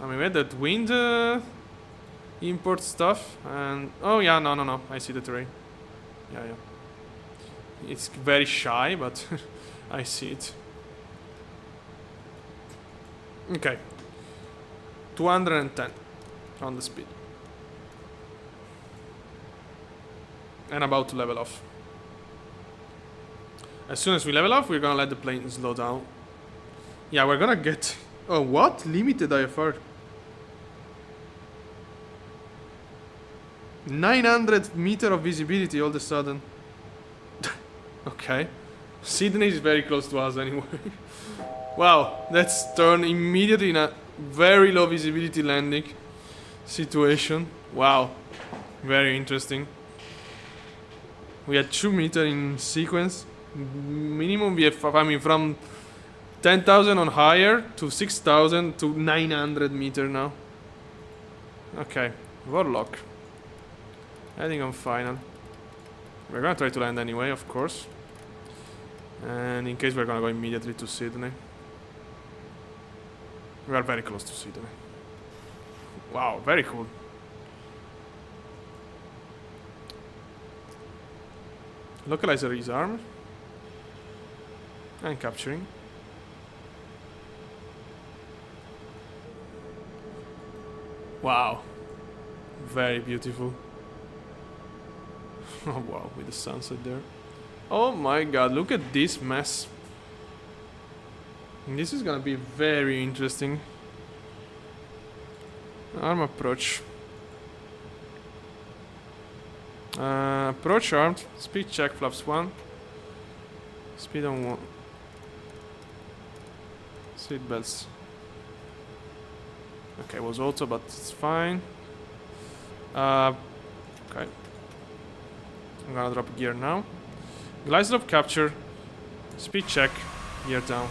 I mean, we had that wind import stuff, and oh yeah, no, I see the terrain. Yeah. It's very shy, but I see it. Okay. 210 on the speed. And about to level off. As soon as we level off, we're gonna let the plane slow down. Yeah, we're gonna get... Oh, what? Limited IFR. 900 meter of visibility all of a sudden. Okay. Sydney is very close to us anyway. Wow, let's turn immediately in a very low visibility landing situation. Wow, very interesting. We had 2 meters in sequence. Minimum VFR, I mean, from 10,000 on higher to 6,000 to 900 meter now. Okay, Warlock. Heading on final. We're gonna try to land anyway, of course. And in case we're gonna go immediately to Sydney. We are very close to Sydney. Wow, very cool. Localizer is armed. And capturing. Wow. Very beautiful. Oh wow, with the sunset there. Oh my god, look at this mess. This is gonna be very interesting. Arm approach. Approach armed. Speed check, flaps 1. Speed on 1. Seat belts. Okay, was auto, but it's fine. Okay. I'm gonna drop gear now. Glide slope capture. Speed check. Gear down.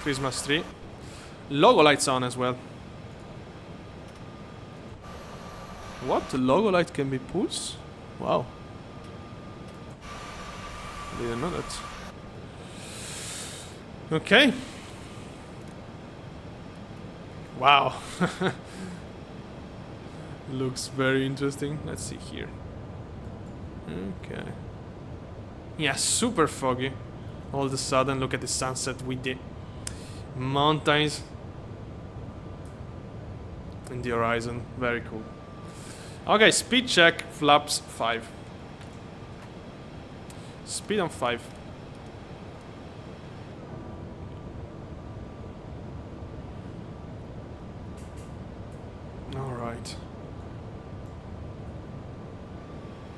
Christmas tree. Logo lights on as well. What? The logo light can be pulsed? Wow. Didn't know that. Okay. Wow. Looks very interesting. Let's see here. Okay. Yeah, super foggy. All of a sudden, look at the sunset with the mountains in the horizon. Very cool. Okay, speed check, flaps 5. Speed on 5. Alright.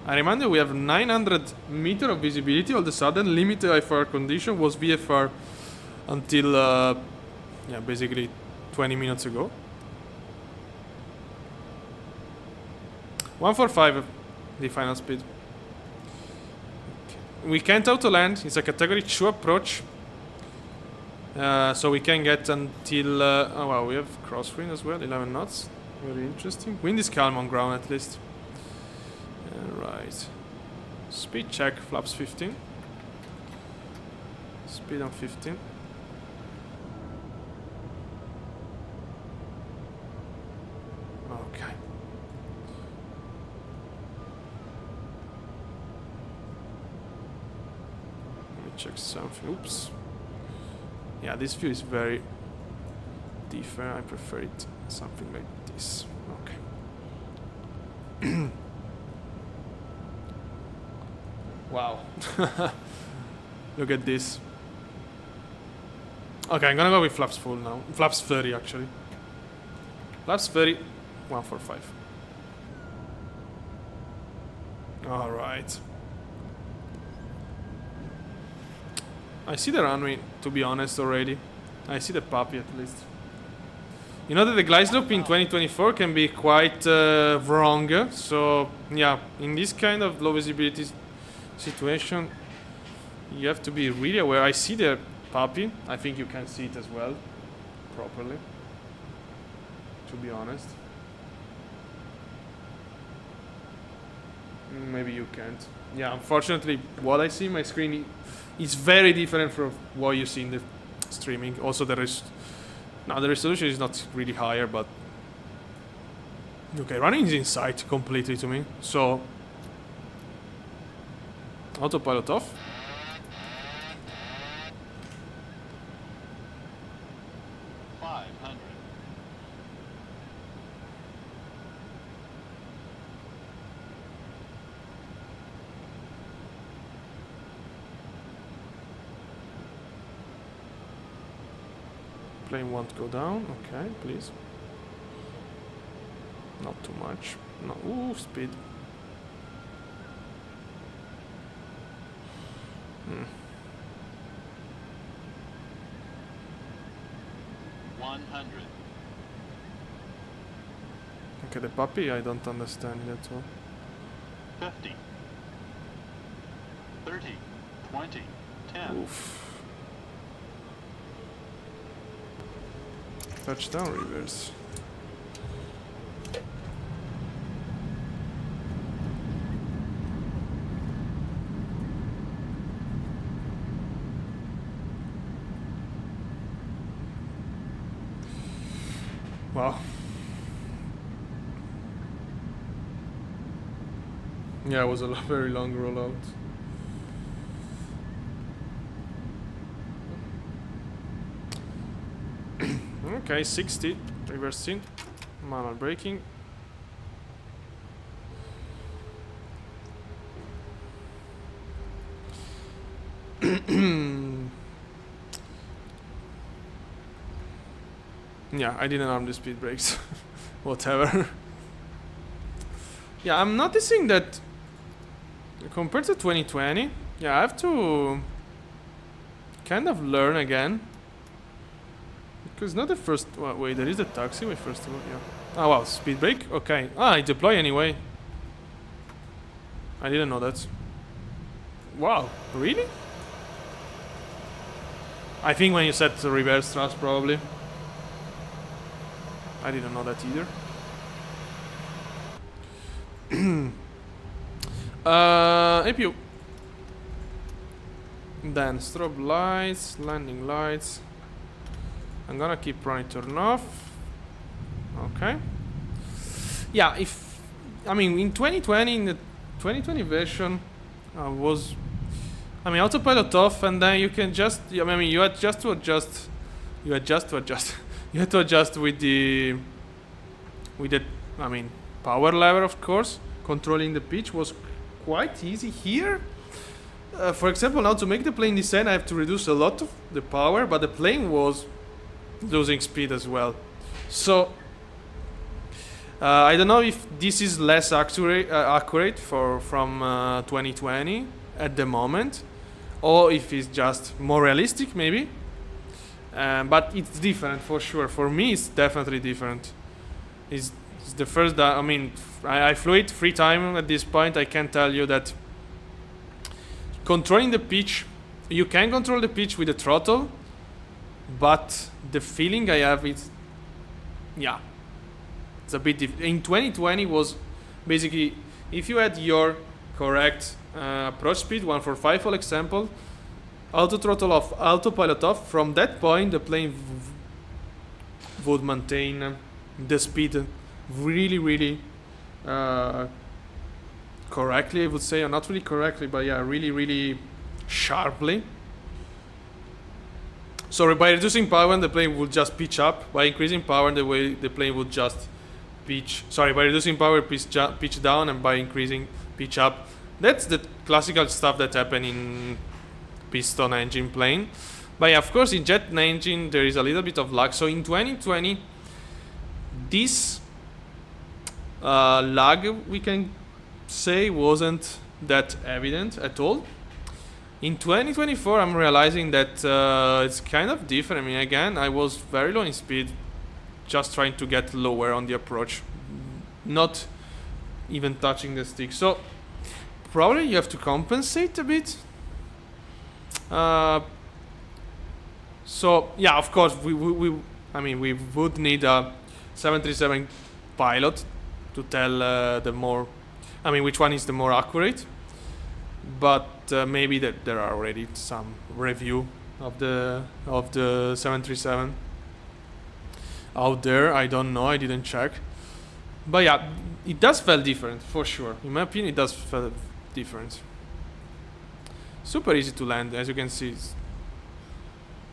I remind you, we have 900 meter of visibility. All of a sudden, limited IFR condition was VFR until, yeah, basically 20 minutes ago. 145, the final speed. Okay. We can't auto land. It's a category 2 approach. So we can get until, oh wow, we have crosswind as well, 11 knots. Very interesting. Wind is calm on ground at least. Right. Speed check, flaps 15. Speed on 15. Okay. Let me check something. Oops. Yeah, this view is very different. I prefer it something like this. Okay. Wow. Look at this. Okay, I'm gonna go with flaps full now. Flaps 30 actually. Flaps 30, 145. Alright. I see the runway, to be honest, already. I see the puppy at least. You know that the glide slope in 2024 can be quite wrong. So, yeah, in this kind of low visibility situation, you have to be really aware. I see the puppy. I think you can see it as well, properly, to be honest. Maybe you can't. Yeah, unfortunately, what I see in my screen is very different from what you see in the streaming. Also, the resolution is not really higher, but okay, running is in sight completely to me. So, autopilot off. Plane won't go down. Okay, please. Not too much. No. Ooh, speed. 100. Okay, the puppy, I don't understand it at all. 50. 30. 20. 10. Oof. Touchdown reverse. Wow. Yeah, it was a very long rollout. Okay, 60, reversing, manual braking. Yeah, I didn't arm the speed brakes. Whatever. Yeah, I'm noticing that compared to 2020, yeah, I have to kind of learn again. Because not the first... wait, there is the taxiway first of all, yeah. Oh wow, speed brake? Okay. Ah, I deploy anyway. I didn't know that. Wow, really? I think when you set the reverse thrust, probably. I didn't know that either. APU. Then strobe lights, landing lights. I'm gonna keep running turn off. Okay. yeah, if I mean in 2020, in the 2020 version, was autopilot off, and then you can just I mean you had just to adjust, you had just to adjust, you had to adjust with the power lever, of course. Controlling the pitch was quite easy here. For example, now to make the plane descend, I have to reduce a lot of the power, but the plane was losing speed as well. So I don't know if this is less accurate from 2020 at the moment, or if it's just more realistic, maybe. But it's different for sure. For me, it's definitely different. It's the first. I flew it 3 times at this point. I can tell you that controlling the pitch, you can control the pitch with the throttle, but the feeling I have is, yeah, it's a bit different. In 2020 was basically, if you had your correct approach speed, 145 for example, auto throttle off, autopilot off, from that point the plane would maintain the speed really correctly, I would say, or not really correctly, but yeah, really sharply. So by reducing power, the plane would just pitch up. By increasing power, the plane would just pitch. Sorry, by reducing power, pitch down, and by increasing, pitch up. That's the classical stuff that happen in piston engine plane. But yeah, of course, in jet engine there is a little bit of lag. So in 2020, this lag, we can say, wasn't that evident at all. In 2024, I'm realizing that it's kind of different. I mean, again, I was very low in speed, just trying to get lower on the approach, not even touching the stick. So probably you have to compensate a bit. So yeah, of course, we would need a 737 pilot to tell which one is the more accurate. But maybe that there are already some review of the 737 out there. I don't know. I didn't check. But yeah, it does feel different for sure. In my opinion, it does feel different. Super easy to land, as you can see.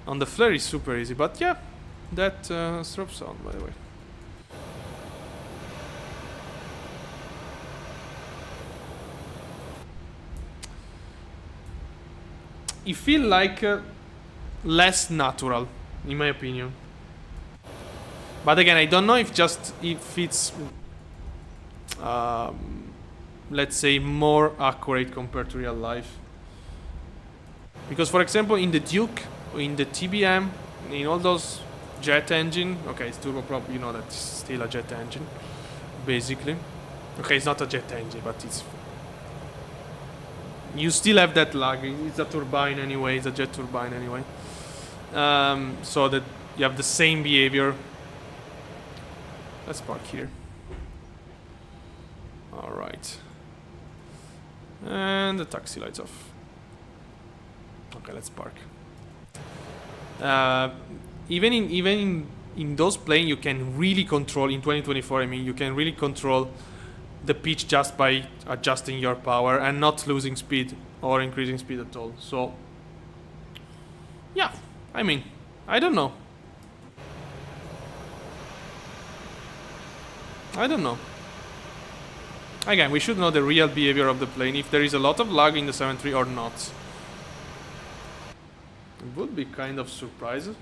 On the flare is super easy. But yeah, that strop sound, by the way. It feels like less natural, in my opinion. But again, I don't know if it's let's say more accurate compared to real life. Because for example, in the Duke, in the TBM, in all those jet engine, okay, it's turboprop, you know that it's still a jet engine, basically. Okay, it's not a jet engine, but it's, you still have that lag. It's a turbine anyway. It's a jet turbine anyway. So that you have the same behavior. Let's park here. All right. And the taxi lights off. Okay, let's park. Even in those planes, you can really control. In 2024, I mean, you can really control the pitch just by adjusting your power and not losing speed or increasing speed at all. So yeah, I mean, I don't know. Again, we should know the real behavior of the plane, if there is a lot of lag in the 7.3 or not. It would be kind of surprising.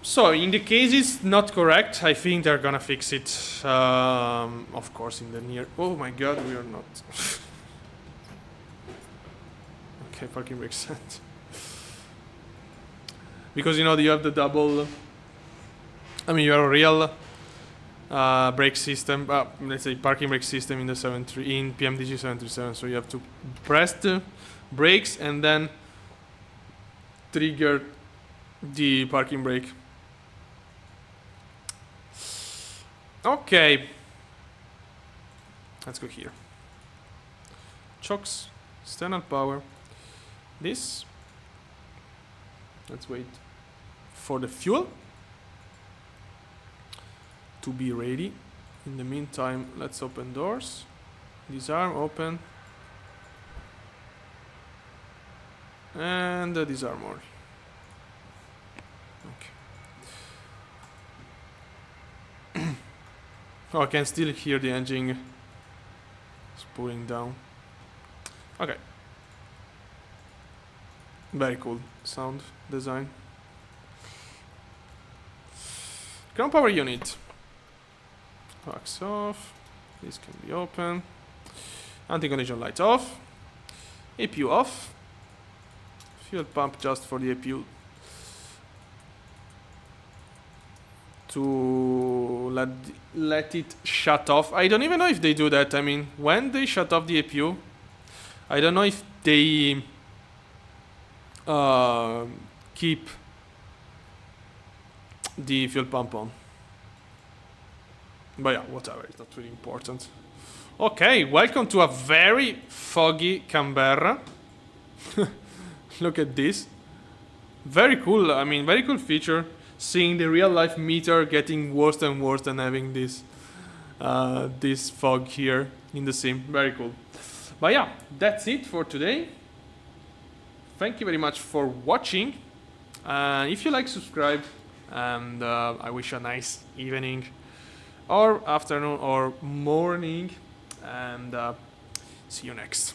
So, in the case it's not correct, I think they're gonna fix it, of course, in the near... Oh my god, we are not... Okay, parking brake set. Because, you know, you have the double... I mean, you have a real brake system, let's say parking brake system in the 7.3, in PMDG 737, so you have to press the brakes and then trigger the parking brake. Okay, let's go here. Chocks, external power. This. Let's wait for the fuel to be ready. In the meantime, let's open doors. Disarm, open. And disarm all. Okay. Oh, I can still hear the engine spooling down. Okay. Very cool sound design. Ground power unit. Wax off. This can be open. Anti-collision light off. APU off. Fuel pump just for the APU to let it shut off. I don't even know if they do that. I mean, when they shut off the APU, I don't know if they keep the fuel pump on. But yeah, whatever, it's not really important. Okay, welcome to a very foggy Canberra. Look at this. Very cool, I mean, very cool feature. Seeing the real life meter getting worse and worse and having this this fog here in the sim. Very cool. But yeah, that's it for today. Thank you very much for watching. If you like, subscribe. And I wish you a nice evening or afternoon or morning. And see you next.